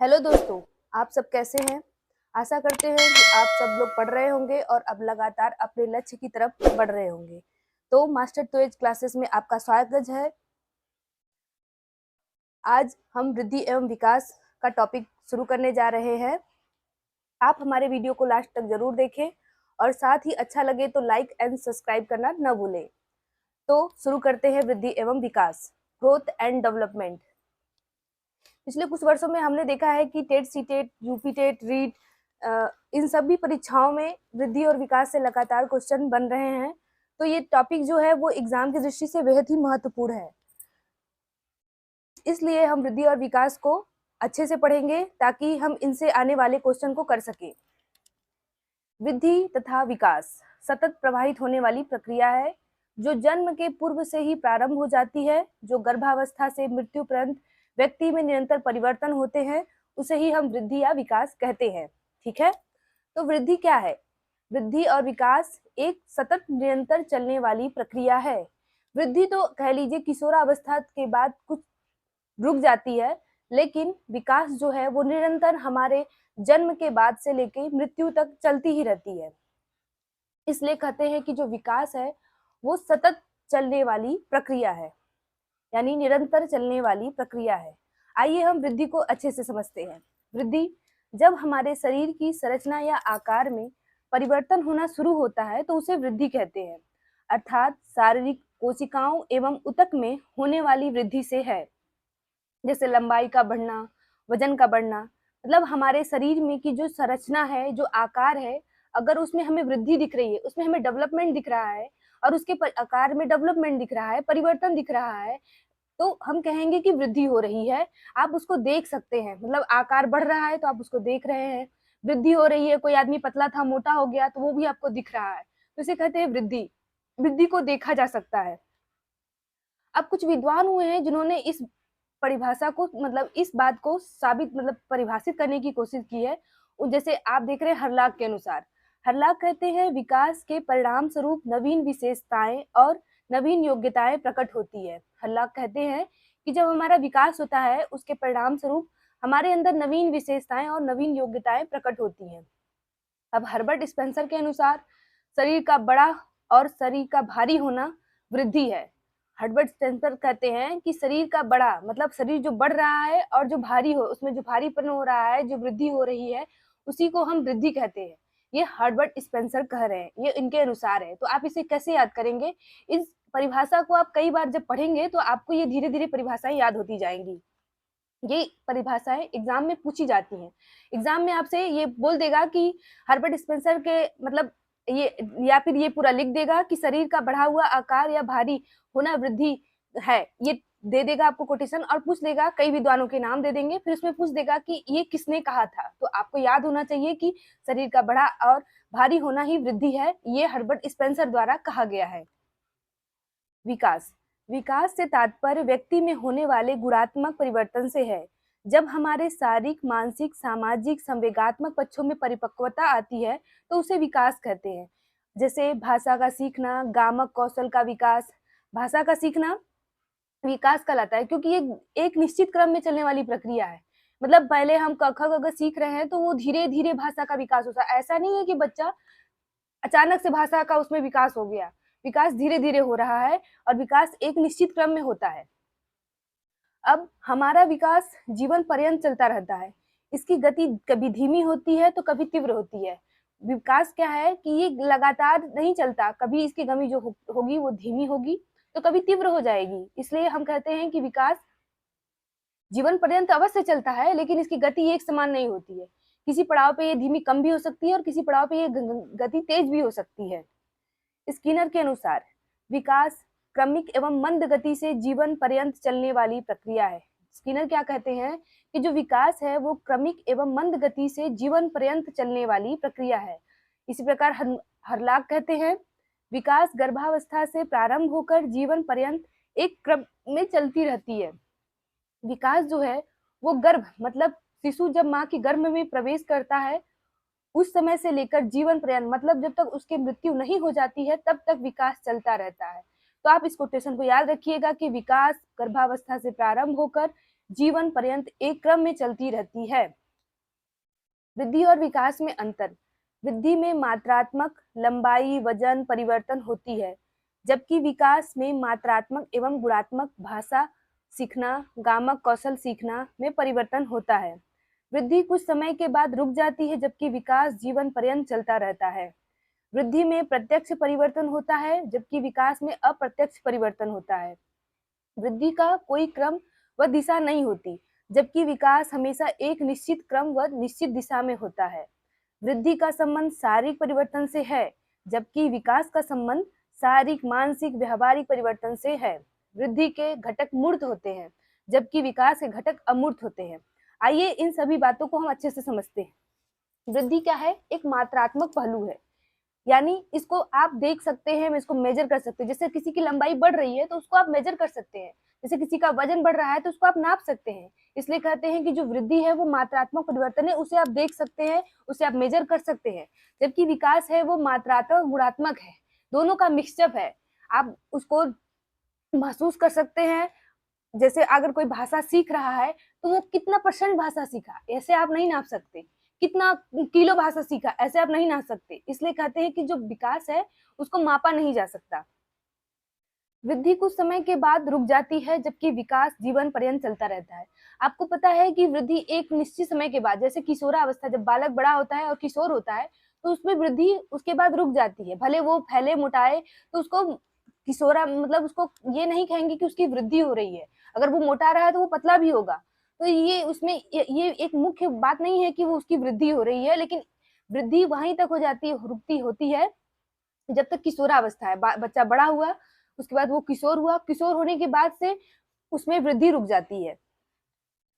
Hello दोस्तों, आप सब कैसे हैं? आशा करते हैं कि आप सब लोग पढ़ रहे होंगे और अब लगातार अपने लक्ष्य की तरफ बढ़ रहे होंगे। तो मास्टर टू क्लासेस में आपका स्वागत है। आज हम वृद्धि एवं विकास का टॉपिक शुरू करने जा रहे हैं। आप हमारे वीडियो को लास्ट तक जरूर देखें और साथ ही अच्छा लगे तो लाइक एंड सब्सक्राइब करना न भूलें। तो शुरू करते हैं वृद्धि एवं विकास, ग्रोथ एंड डेवलपमेंट। पिछले कुछ वर्षों में हमने देखा है कि TET, CTET, UP TET, REET, इन सभी परीक्षाओं में वृद्धि और विकास से लगातार क्वेश्चन बन रहे हैं। तो ये टॉपिक जो है वो एग्जाम की दृष्टि से बेहद ही महत्वपूर्ण है। इसलिए हम वृद्धि और विकास को अच्छे से पढ़ेंगे ताकि हम इनसे आने वाले क्वेश्चन को कर सकें। वृद्धि तथा विकास सतत प्रवाहित होने वाली प्रक्रिया है जो जन्म के पूर्व से ही प्रारंभ हो जाती है। जो गर्भावस्था से मृत्यु पर्यंत व्यक्ति में निरंतर परिवर्तन होते हैं उसे ही हम वृद्धि या विकास कहते हैं। ठीक है, तो वृद्धि क्या है? वृद्धि और विकास एक सतत निरंतर चलने वाली प्रक्रिया है। वृद्धि तो कह लीजिए किशोरावस्था के बाद कुछ रुक जाती है, लेकिन विकास जो है वो निरंतर हमारे जन्म के बाद से लेके मृत्यु तक चलती ही रहती है। इसलिए कहते हैं कि जो विकास है वो सतत चलने वाली प्रक्रिया है, यानी निरंतर चलने वाली प्रक्रिया है। आइए हम वृद्धि को अच्छे से समझते हैं। वृद्धि जब हमारे शरीर की संरचना या आकार में परिवर्तन होना शुरू होता है तो उसे वृद्धि कहते हैं, अर्थात शारीरिक कोशिकाओं एवं ऊतक में होने वाली वृद्धि से है। जैसे लंबाई का बढ़ना, वजन का बढ़ना, मतलब हमारे शरीर में की जो संरचना है, जो आकार है, अगर उसमें हमें वृद्धि दिख रही है, उसमें हमें डेवलपमेंट दिख रहा है और उसके आकार में डेवलपमेंट दिख रहा है, परिवर्तन दिख रहा है, तो हम कहेंगे कि वृद्धि हो रही है। आप उसको देख सकते हैं, मतलब आकार बढ़ रहा है तो आप उसको देख रहे हैं। वृद्धि हो रही है, कोई आदमी पतला था मोटा हो गया तो वो भी आपको दिख रहा है, तो इसे कहते हैं वृद्धि। वृद्धि को देखा जा सकता है। अब कुछ विद्वान हुए हैं जिन्होंने इस परिभाषा को, मतलब इस बात को साबित, मतलब परिभाषित करने की कोशिश की है। जैसे आप देख रहे हैं हरलाक के अनुसार, हरलाक कहते हैं विकास के परिणाम स्वरूप नवीन विशेषताएं और नवीन योग्यताएं प्रकट होती है। हरलाक कहते हैं कि जब हमारा विकास होता है उसके परिणाम स्वरूप हमारे अंदर नवीन विशेषताएं और नवीन योग्यताएं प्रकट होती हैं। अब हर्बर्ट स्पेंसर के अनुसार शरीर का बड़ा और शरीर का भारी होना वृद्धि है। हर्बर्ट स्पेंसर कहते हैं कि शरीर का बड़ा मतलब शरीर जो बढ़ रहा है और जो भारी हो, उसमें जो भारीपन हो रहा है, जो वृद्धि हो रही है, उसी को हम वृद्धि कहते हैं। ये हर्बर्ट स्पेंसर कह रहे हैं, ये इनके अनुसार है। तो आप इसे कैसे याद करेंगे? इस परिभाषा को आप कई बार जब पढ़ेंगे तो आपको ये धीरे धीरे परिभाषाएं याद होती जाएंगी। ये परिभाषाएं एग्जाम में पूछी जाती हैं। एग्जाम में आपसे ये बोल देगा कि हर्बर्ट स्पेंसर के मतलब ये, या फिर ये पूरा लिख देगा कि शरीर का बढ़ा हुआ आकार या भारी होना वृद्धि है, ये दे देगा आपको कोटेशन और पूछ देगा, कई विद्वानों के नाम दे देंगे, फिर उसमें पूछ देगा कि ये किसने कहा था। तो आपको याद होना चाहिए कि शरीर का बड़ा और भारी होना ही वृद्धि है, ये हर्बर्ट स्पेंसर द्वारा कहा गया है। विकास, विकास से तात्पर्य व्यक्ति में होने वाले गुणात्मक परिवर्तन से है। जब हमारे शारीरिक, मानसिक, सामाजिक, संवेगात्मक पक्षों में परिपक्वता आती है तो उसे विकास कहते हैं। जैसे भाषा का सीखना, गामक कौशल का विकास। भाषा का सीखना विकास कहलाता है क्योंकि ये एक निश्चित क्रम में चलने वाली प्रक्रिया है। मतलब पहले हम क ख ग घ सीख रहे हैं तो वो धीरे धीरे भाषा का विकास होता है। ऐसा नहीं है कि बच्चा अचानक से भाषा का उसमें विकास हो गया। विकास धीरे धीरे हो रहा है और विकास एक निश्चित क्रम में होता है। अब हमारा विकास जीवन पर्यंत चलता रहता है। इसकी गति कभी धीमी होती है तो कभी तीव्र होती है। विकास क्या है कि ये लगातार नहीं चलता, कभी इसकी गति जो होगी वो धीमी होगी तो कभी तीव्र हो जाएगी। इसलिए हम कहते हैं कि विकास जीवन पर्यंत अवश्य चलता है, लेकिन इसकी गति एक समान नहीं होती है। किसी पड़ाव पे ये धीमी कम भी हो सकती है और किसी पड़ाव पे ये गति तेज भी हो सकती है। स्किनर के अनुसार विकास क्रमिक एवं मंद गति से जीवन पर्यंत चलने वाली प्रक्रिया है। स्किनर क्या कहते हैं कि जो विकास है वो क्रमिक एवं मंद गति से जीवन पर्यंत चलने वाली प्रक्रिया है। इसी प्रकार हरलाक कहते हैं विकास गर्भावस्था से प्रारंभ होकर जीवन पर्यंत एक क्रम में चलती रहती है। विकास जो है वो गर्भ मतलब शिशु जब माँ की गर्भ में प्रवेश करता है उस समय से लेकर जीवन पर्यंत, मतलब जब तक उसकी मृत्यु नहीं हो जाती है तब तक विकास चलता रहता है। तो आप इस कोटेशन को याद रखिएगा कि विकास गर्भावस्था से प्रारंभ होकर जीवन पर्यंत एक क्रम में चलती रहती है। वृद्धि और विकास में अंतर। वृद्धि में मात्रात्मक लंबाई वजन परिवर्तन होती है, जबकि विकास में मात्रात्मक एवं गुणात्मक भाषा सीखना गामक कौशल सीखना में परिवर्तन होता है। वृद्धि कुछ समय के बाद रुक जाती है, जबकि विकास जीवन पर्यंत चलता रहता है। वृद्धि में प्रत्यक्ष परिवर्तन होता है, जबकि विकास में अप्रत्यक्ष परिवर्तन होता है। वृद्धि का कोई क्रम व दिशा नहीं होती, जबकि विकास हमेशा एक निश्चित क्रम व निश्चित दिशा में होता है। वृद्धि का संबंध शारीरिक परिवर्तन से है, जबकि विकास का संबंध शारीरिक मानसिक व्यवहारिक परिवर्तन से है। वृद्धि के घटक मूर्त होते हैं, जबकि विकास के घटक अमूर्त होते हैं। आइए इन सभी बातों को हम अच्छे से समझते हैं। वृद्धि क्या है? एक मात्रात्मक पहलू है, यानी इसको आप देख सकते हैं, इसको मेजर कर सकते हैं। जैसे किसी की लंबाई बढ़ रही है तो उसको आप मेजर कर सकते हैं, जैसे किसी का वजन बढ़ रहा है तो उसको आप नाप सकते हैं। इसलिए कहते हैं कि जो वृद्धि है वो मात्रात्मक परिवर्तन है, उसे आप देख सकते हैं, उसे आप मेजर कर सकते हैं। जबकि विकास है वो मात्रात्मक गुणात्मक है, दोनों का मिक्सचर है। आप उसको महसूस कर सकते हैं। जैसे अगर कोई भाषा सीख रहा है तो वो कितना % भाषा सीखा, ऐसे आप नहीं नाप सकते। कितना किलो भाषा सीखा, ऐसे आप नहीं नाप सकते। इसलिए कहते हैं कि जो विकास है उसको मापा नहीं जा सकता। वृद्धि कुछ समय के बाद रुक जाती है, जबकि विकास जीवन पर्यंत चलता रहता है। आपको पता है कि वृद्धि एक निश्चित समय के बाद, जैसे किशोरावस्था, जब बालक बड़ा होता है और किशोर होता है तो उसमें वृद्धि उसके बाद रुक जाती है। भले वो फैले मोटाए तो उसको किशोरा मतलब उसको ये नहीं कहेंगे कि उसकी वृद्धि हो रही है। अगर वो मोटा रहा है तो वो पतला भी होगा। तो ये उसमें ये एक मुख्य बात नहीं है कि वो उसकी वृद्धि हो रही है, लेकिन वृद्धि वहीं तक हो जाती है, रुकती होती है जब तक किशोरावस्था है। बच्चा बड़ा हुआ, उसके बाद वो किशोर हुआ, किशोर होने के बाद से उसमें वृद्धि रुक जाती है।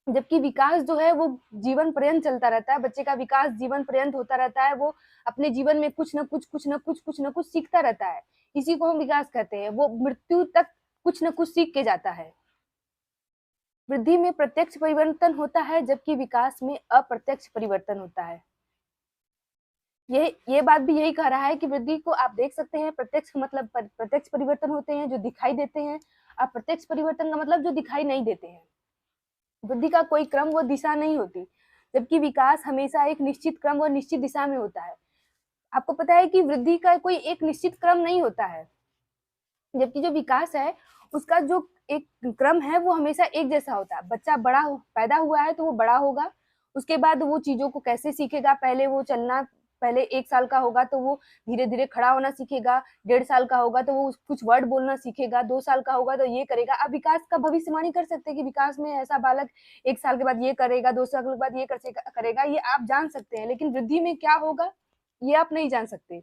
जबकि विकास जो है वो जीवन पर्यंत चलता रहता है। बच्चे का विकास जीवन पर्यंत होता रहता है। वो अपने जीवन में कुछ न कुछ सीखता रहता है। इसी को हम विकास कहते हैं। वो मृत्यु तक कुछ न कुछ सीख के जाता है। वृद्धि में प्रत्यक्ष परिवर्तन होता है, जबकि विकास में अप्रत्यक्ष परिवर्तन होता है। ये बात भी यही कह रहा है कि वृद्धि को आप देख सकते हैं। प्रत्यक्ष मतलब प्रत्यक्ष परिवर्तन होते हैं जो दिखाई देते हैं, अप्रत्यक्ष परिवर्तन का मतलब जो दिखाई नहीं देते हैं। वृद्धि का कोई क्रम व दिशा नहीं होती, जबकि विकास हमेशा एक निश्चित क्रम व निश्चित दिशा में होता है। आपको पता है कि वृद्धि का कोई एक निश्चित क्रम नहीं होता है, जबकि जो विकास है उसका जो एक क्रम है वो हमेशा एक जैसा होता है। बच्चा पैदा हुआ है तो वो बड़ा होगा, उसके बाद वो चीजों को कैसे सीखेगा। पहले वो चलना, पहले 1 साल का होगा तो वो धीरे धीरे खड़ा होना सीखेगा। 1.5 साल का होगा तो वो कुछ वर्ड बोलना सीखेगा। 2 साल का होगा तो ये करेगा। अब विकास का भविष्यवाणी कर सकते हैं कि विकास में ऐसा बालक 1 साल के बाद ये करेगा, 2 साल के बाद ये करेगा, ये आप जान सकते हैं। लेकिन वृद्धि में क्या होगा ये आप नहीं जान सकते।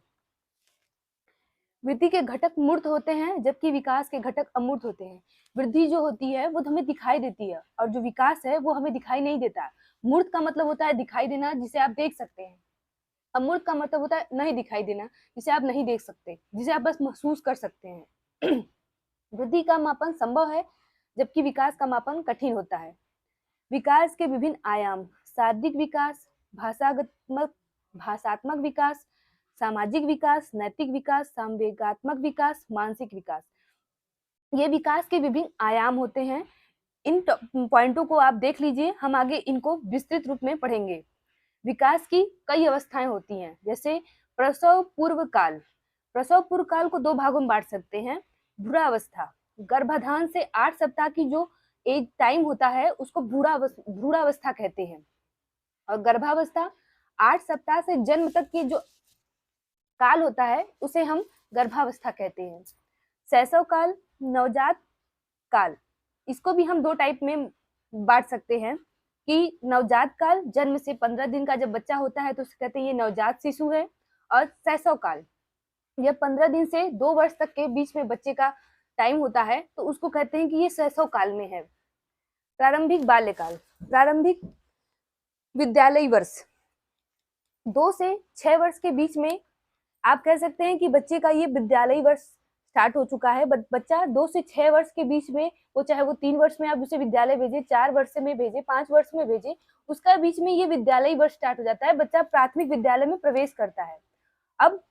वृद्धि के घटक मूर्त होते हैं, जबकि विकास के घटक अमूर्त होते हैं। वृद्धि जो होती है वो हमें दिखाई देती है, और जो विकास है वो हमें दिखाई नहीं देता। मूर्त का मतलब होता है दिखाई देना, जिसे आप देख सकते हैं। अमूर्त का मतलब होता है नहीं दिखाई देना, जिसे आप नहीं देख सकते, जिसे आप बस महसूस कर सकते हैं। वृद्धि का मापन संभव है, जबकि विकास का मापन कठिन होता है। विकास के विभिन्न आयाम: शारीरिक विकास, भाषात्मक विकास, सामाजिक विकास, नैतिक विकास, संवेगात्मक विकास, मानसिक विकास। ये विकास के विभिन्न आयाम होते हैं। इन पॉइंटों को आप देख लीजिए, हम आगे इनको विस्तृत रूप में पढ़ेंगे। विकास की कई अवस्थाएं होती हैं, जैसे प्रसव पूर्व काल। प्रसव पूर्व काल को 2 भागों में बांट सकते हैं। भ्रूणावस्था, गर्भाधान से 8 सप्ताह की जो एज टाइम होता है उसको भ्रूणावस्था कहते हैं। और गर्भावस्था 8 सप्ताह से जन्म तक की जो काल होता है उसे हम गर्भावस्था कहते हैं। शैशव काल, नवजात काल, इसको भी हम 2 टाइप में बांट सकते हैं कि नवजात काल, जन्म से 15 दिन का जब बच्चा होता है तो उसे कहते हैं ये नवजात शिशु है। और शैशव काल, यह 15 दिन से 2 वर्ष तक के बीच में बच्चे का टाइम होता है तो उसको कहते हैं कि ये शैशव काल में है। प्रारंभिक बाल्यकाल, प्रारंभिक विद्यालयी वर्ष, 2 से 6 वर्ष के बीच में आप कह सकते हैं कि बच्चे का ये विद्यालयी वर्ष स्टार्ट हो चुका है। बच्चा 2 से 6 वर्ष के बीच में, वो चाहे वो 3 वर्ष में आप उसे विद्यालय भेजे, 4 वर्ष में भेजे, 5 वर्ष में भेजे, उसका बीच में ये विद्यालयी वर्ष स्टार्ट हो जाता है। बच्चा प्राथमिक विद्यालय में प्रवेश करता है। अब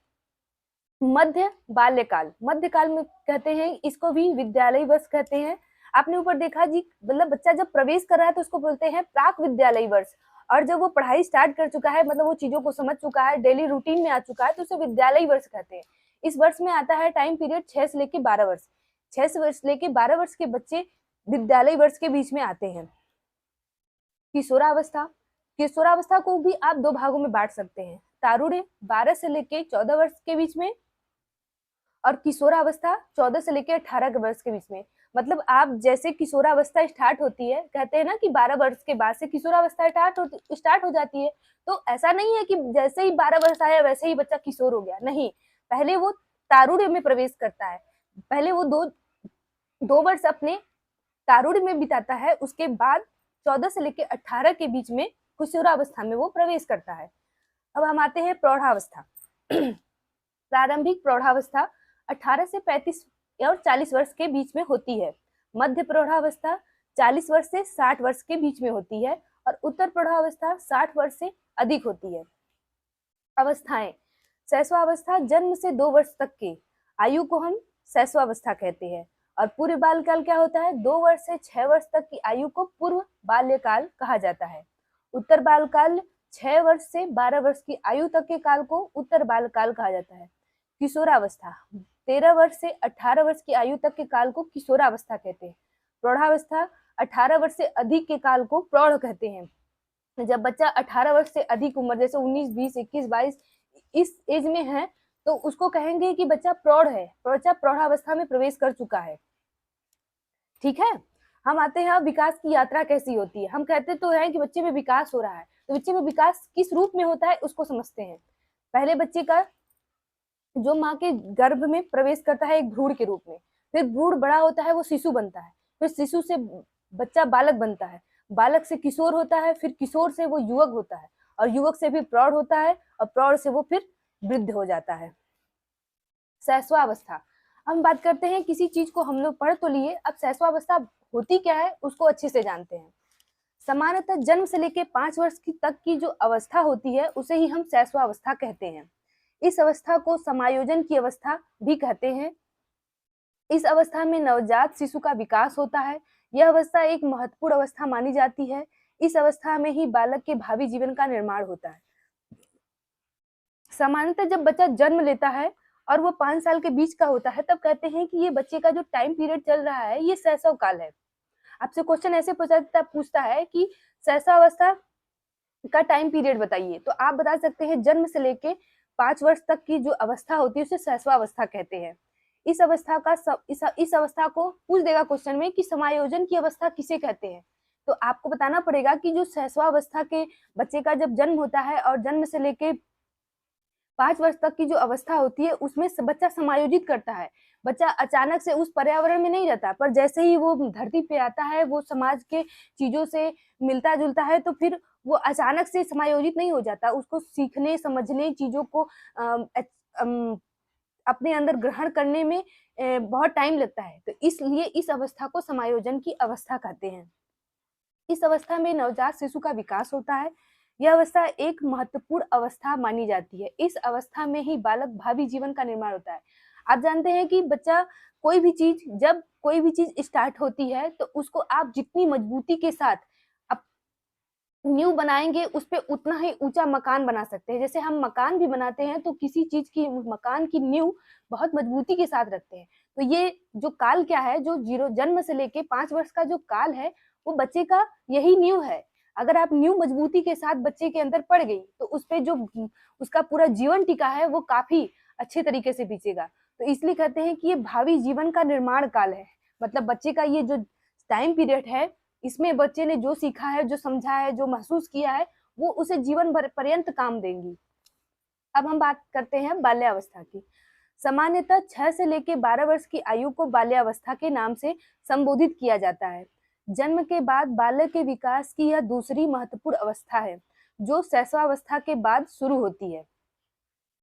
मध्य बाल्यकाल, मध्यकाल में कहते हैं, इसको भी विद्यालयी वर्ष कहते हैं। आपने ऊपर देखा जी, मतलब बच्चा जब प्रवेश कर रहा है तो उसको बोलते हैं प्राक विद्यालयी वर्ष, और जब वो पढ़ाई स्टार्ट कर चुका है, मतलब वो चीजों को समझ चुका है, डेली रूटीन में आ चुका है, तो उसे विद्यालयी वर्ष कहते हैं। इस वर्ष में आता है टाइम पीरियड 6 से लेके 12 वर्ष। 6 से वर्ष लेके 12 वर्ष के बच्चे विद्यालयी वर्ष के बीच में आते हैं। किशोरावस्था, किशोरावस्था को भी आप दो भागों में बांट सकते हैं, तारुण्य 12 से लेके 14 वर्ष के बीच में, और किशोरावस्था 14 से लेकर 18 वर्ष के बीच में। मतलब आप जैसे किशोरावस्था स्टार्ट होती है, कहते हैं ना कि 12 वर्ष के बाद से किशोरावस्था स्टार्ट हो जाती है, तो ऐसा नहीं है कि जैसे ही 12 वर्ष आया वैसे ही बच्चा किशोर हो गया, नहीं, पहले वो तारुण्य में प्रवेश करता है, पहले वो दो वर्ष अपने तारुण्य में बिताता है, उसके बाद 14 से लेकर 18 के बीच में किशोरावस्था में वो प्रवेश करता है। अब हम आते हैं प्रौढ़ावस्था। प्रारंभिक प्रौढ़ावस्था 18 से 35 और 40 वर्ष के बीच में होती है। मध्य प्रौढ़ावस्था 40 वर्ष से 60 वर्ष के बीच में होती है, और उत्तर प्रौढ़ावस्था 60 वर्ष से अधिक होती है। अवस्थाएं, शैशवावस्था जन्म से 2 वर्ष तक के आयु को हम शैशवावस्था कहते हैं, और पूर्व बाल्यकाल क्या होता है, 2 वर्ष से 6 वर्ष तक की आयु को पूर्व बाल्यकाल कहा जाता है। उत्तर बालकाल 6 वर्ष से 12 वर्ष की आयु तक के काल को उत्तर बालकाल कहा जाता है। किशोरावस्था 13 वर्ष से 18 वर्ष की आयु तक के काल को किशोरावस्था कहते हैं। प्रौढ़ावस्था 18 वर्ष से अधिक के काल को प्रौढ़ कहते हैं। जब बच्चा 18 वर्ष से अधिक उम्र, जैसे 19, 20, 21, 22 इस एज में है, तो उसको कहेंगे कि बच्चा प्रौढ़ है, बच्चा प्रौढ़ावस्था में प्रवेश कर चुका है। ठीक है, हम आते हैं अब विकास की यात्रा कैसी होती है। हम कहते तो हैं कि बच्चे में विकास हो रहा है, तो बच्चे में विकास किस रूप में होता है उसको समझते हैं। पहले बच्चे का जो माँ के गर्भ में प्रवेश करता है एक भ्रूण के रूप में, फिर भ्रूण बड़ा होता है, वो शिशु बनता है, फिर शिशु से बच्चा बालक बनता है, बालक से किशोर होता है, फिर किशोर से वो युवक होता है, और युवक से फिर प्रौढ़ होता है, और प्रौढ़ से वो फिर वृद्ध हो जाता है। शैशवावस्था, हम बात करते हैं, किसी चीज को हम लोग पढ़ तो लिए, अब शैशवावस्था होती क्या है उसको अच्छे से जानते हैं। सामान्यतः जन्म से लेकर 5 वर्ष तक की जो अवस्था होती है उसे ही हम शैशवावस्था कहते हैं। इस अवस्था को समायोजन की अवस्था भी कहते हैं। इस अवस्था में नवजात शिशु का विकास होता है। यह अवस्था एक महत्वपूर्ण अवस्था मानी जाती है। इस अवस्था में ही बालक के भावी जीवन का निर्माण होता है। सामान्यतः जब बच्चा जन्म लेता है और वो 5 साल के बीच का होता है, तब कहते हैं कि ये बच्चे का जो टाइम पीरियड चल रहा है ये शैशव काल है। आपसे क्वेश्चन ऐसे पूछता है कि शैशवावस्था का टाइम पीरियड बताइए, तो आप बता सकते हैं जन्म से लेके 5 वर्ष तक की जो अवस्था होती है उसे शैशवावस्था कहते हैं। इस अवस्था को पूछ देगा क्वेश्चन में कि समायोजन की अवस्था किसे कहते हैं, तो आपको बताना पड़ेगा कि जो शैशवावस्था के बच्चे का जब जन्म होता है और जन्म से लेके 5 वर्ष तक की जो अवस्था होती है उसमें बच्चा समायोजित करता है। बच्चा अचानक से उस पर्यावरण में नहीं रहता, पर जैसे ही वो धरती पे आता है, वो समाज के चीजों से मिलता जुलता है, तो फिर वो अचानक से समायोजित नहीं हो जाता। उसको सीखने समझने, चीजों को अपने अंदर ग्रहण करने में बहुत टाइम लगता है, तो इसलिए इस अवस्था को समायोजन की अवस्था कहते हैं। इस अवस्था में नवजात शिशु का विकास होता है। यह अवस्था एक महत्वपूर्ण अवस्था मानी जाती है। इस अवस्था में ही बालक भावी जीवन का निर्माण होता है। आप जानते हैं कि बच्चा जब कोई भी चीज स्टार्ट होती है तो उसको आप जितनी मजबूती के साथ नींव बनाएंगे उस पे उतना ही ऊंचा मकान बना सकते हैं। जैसे हम मकान भी बनाते हैं तो किसी चीज की मकान की नींव बहुत मजबूती के साथ रखते हैं। तो ये जो काल क्या है, जो जन्म से लेके 5 वर्ष का जो काल है, वो बच्चे का यही नींव है। अगर आप नींव मजबूती के साथ बच्चे के अंदर पड़ गई तो उस पे जो उसका पूरा जीवन टिका है वो काफी अच्छे तरीके से बीतेगा। तो इसलिए कहते हैं कि ये भावी जीवन का निर्माण काल है। मतलब बच्चे का ये जो टाइम पीरियड है, इसमें बच्चे ने जो सीखा है, जो समझा है, जो महसूस किया है, वो उसे जीवन भर पर्यंत काम देंगी। अब हम बात करते हैं बाल्यावस्था की। सामान्यतः 6 से लेकर 12 वर्ष की आयु को बाल्यावस्था के नाम से संबोधित किया जाता है। जन्म के बाद बालक के विकास की यह दूसरी महत्वपूर्ण अवस्था है, जो शैशवावस्था के बाद शुरू होती है।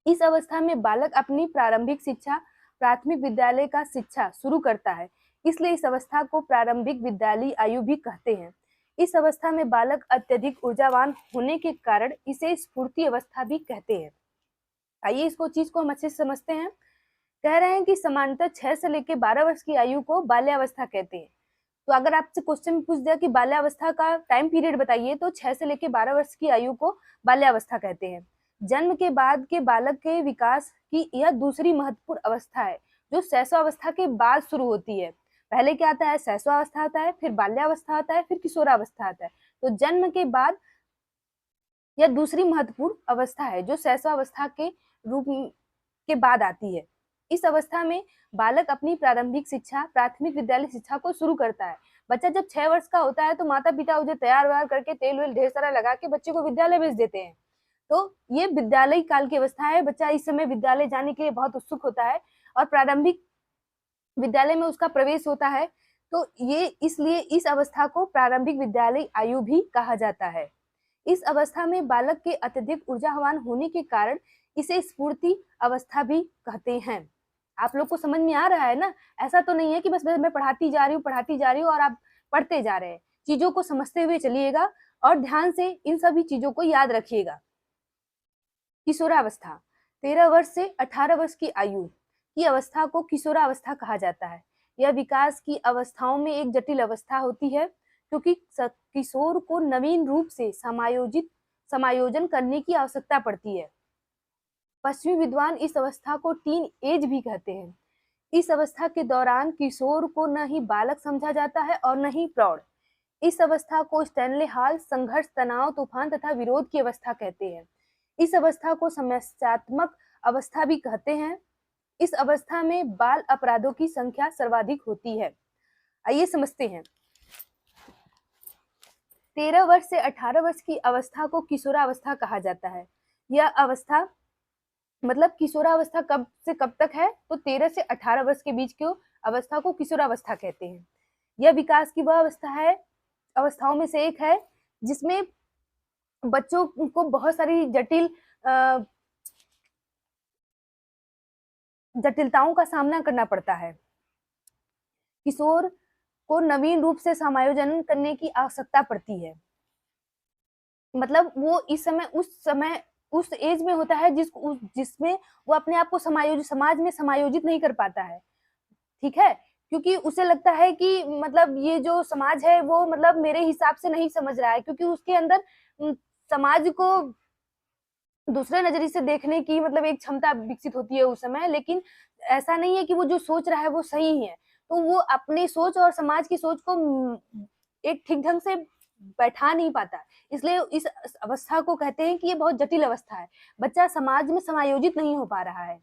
इस अवस्था में बालक अपनी प्रारंभिक शिक्षा प्राथमिक विद्यालय का शिक्षा शुरू करता है, इसलिए इस अवस्था को प्रारंभिक विद्यालयी आयु भी कहते हैं। इस अवस्था में बालक अत्यधिक ऊर्जावान होने के कारण इसे स्फूर्ति अवस्था भी कहते हैं। आइए इसको चीज को हम अच्छे से समझते हैं। कह रहे हैं कि सामान्यतः 6 से लेकर 12 वर्ष की आयु को बाल्यावस्था कहते हैं। तो अगर आपसे क्वेश्चन पूछ दिया कि बाल्यावस्था का टाइम पीरियड बताइए, तो 6 से लेकर 12 वर्ष की आयु को बाल्यावस्था कहते हैं। जन्म के बाद के बालक के विकास की यह दूसरी महत्वपूर्ण अवस्था है, जो शैशवावस्था के बाद शुरू होती है। पहले क्या आता है? शैशवावस्था आता है, फिर बाल्यावस्था आता है, फिर किशोरावस्था आता है। तो जन्म के बाद यह दूसरी महत्वपूर्ण अवस्था है, जो शैशवावस्था के रूप के बाद आती है। इस अवस्था में बालक अपनी प्रारंभिक शिक्षा, प्राथमिक विद्यालय शिक्षा को शुरू करता है। बच्चा जब 6 वर्ष का होता है तो माता पिता उसे तैयार व्यार करके तेल वेल ढेर सारा लगा के बच्चे को विद्यालय भेज देते हैं। तो ये विद्यालय काल की अवस्था है। बच्चा इस समय विद्यालय जाने के लिए बहुत उत्सुक होता है और प्रारंभिक विद्यालय में उसका प्रवेश होता है। तो ये इसलिए इस अवस्था को प्रारंभिक विद्यालय आयु भी कहा जाता है। इस अवस्था में बालक के अत्यधिक ऊर्जावान होने के कारण इसे स्फूर्ति अवस्था भी कहते हैं। आप लोग को समझ में आ रहा है ना? ऐसा तो नहीं है कि बस मैं पढ़ाती जा रही हूँ और आप पढ़ते जा रहे हैं। चीजों को समझते हुए चलिएगा और ध्यान से इन सभी चीजों को याद रखिएगा। किशोरावस्था 13 वर्ष से 18 वर्ष की आयु की अवस्था को किशोरावस्था कहा जाता है। यह विकास की अवस्थाओं में एक जटिल अवस्था होती है, क्योंकि किशोर को नवीन रूप से समायोजन करने की आवश्यकता पड़ती है। पश्चिमी विद्वान इस अवस्था को टीन एज भी कहते हैं। इस अवस्था के दौरान किशोर को न ही बालक समझा जाता है और न ही प्रौढ़। इस अवस्था को स्टैनले हॉल संघर्ष, तनाव, तूफान तथा विरोध की अवस्था कहते हैं। इस अवस्था को समस्यात्मक अवस्था भी कहते हैं। इस अवस्था में बाल अपराधों की संख्या सर्वाधिक होती है। आइए समझते हैं। 13 वर्ष से 18 वर्ष की अवस्था को किशोरावस्था कहा जाता है। यह अवस्था मतलब किशोरावस्था कब से कब तक है? तो 13 से 18 वर्ष के बीच की अवस्था को किशोरावस्था कहते हैं। यह विकास की वह अवस्था है, अवस्थाओं में से एक है, जिसमें बच्चों को बहुत सारी जटिलताओं का सामना करना पड़ता है। किशोर को नवीन रूप से समायोजन करने की आवश्यकता पड़ती है। मतलब वो उस एज में होता है जिसमें वो अपने आप को समाज में समायोजित नहीं कर पाता है। ठीक है? क्योंकि उसे लगता है कि मतलब ये जो समाज है वो मतलब मेरे हिसाब से नहीं समझ रहा है, क्योंकि उसके अंदर समाज को दूसरे नजरिए से देखने की मतलब एक क्षमता विकसित होती है उस समय। लेकिन ऐसा नहीं है कि वो जो सोच रहा है वो सही है। तो वो अपनी सोच और समाज की सोच को एक ठीक ढंग से बैठा नहीं पाता। इसलिए इस अवस्था को कहते हैं कि ये बहुत जटिल अवस्था है। बच्चा समाज में समायोजित नहीं हो पा रहा है।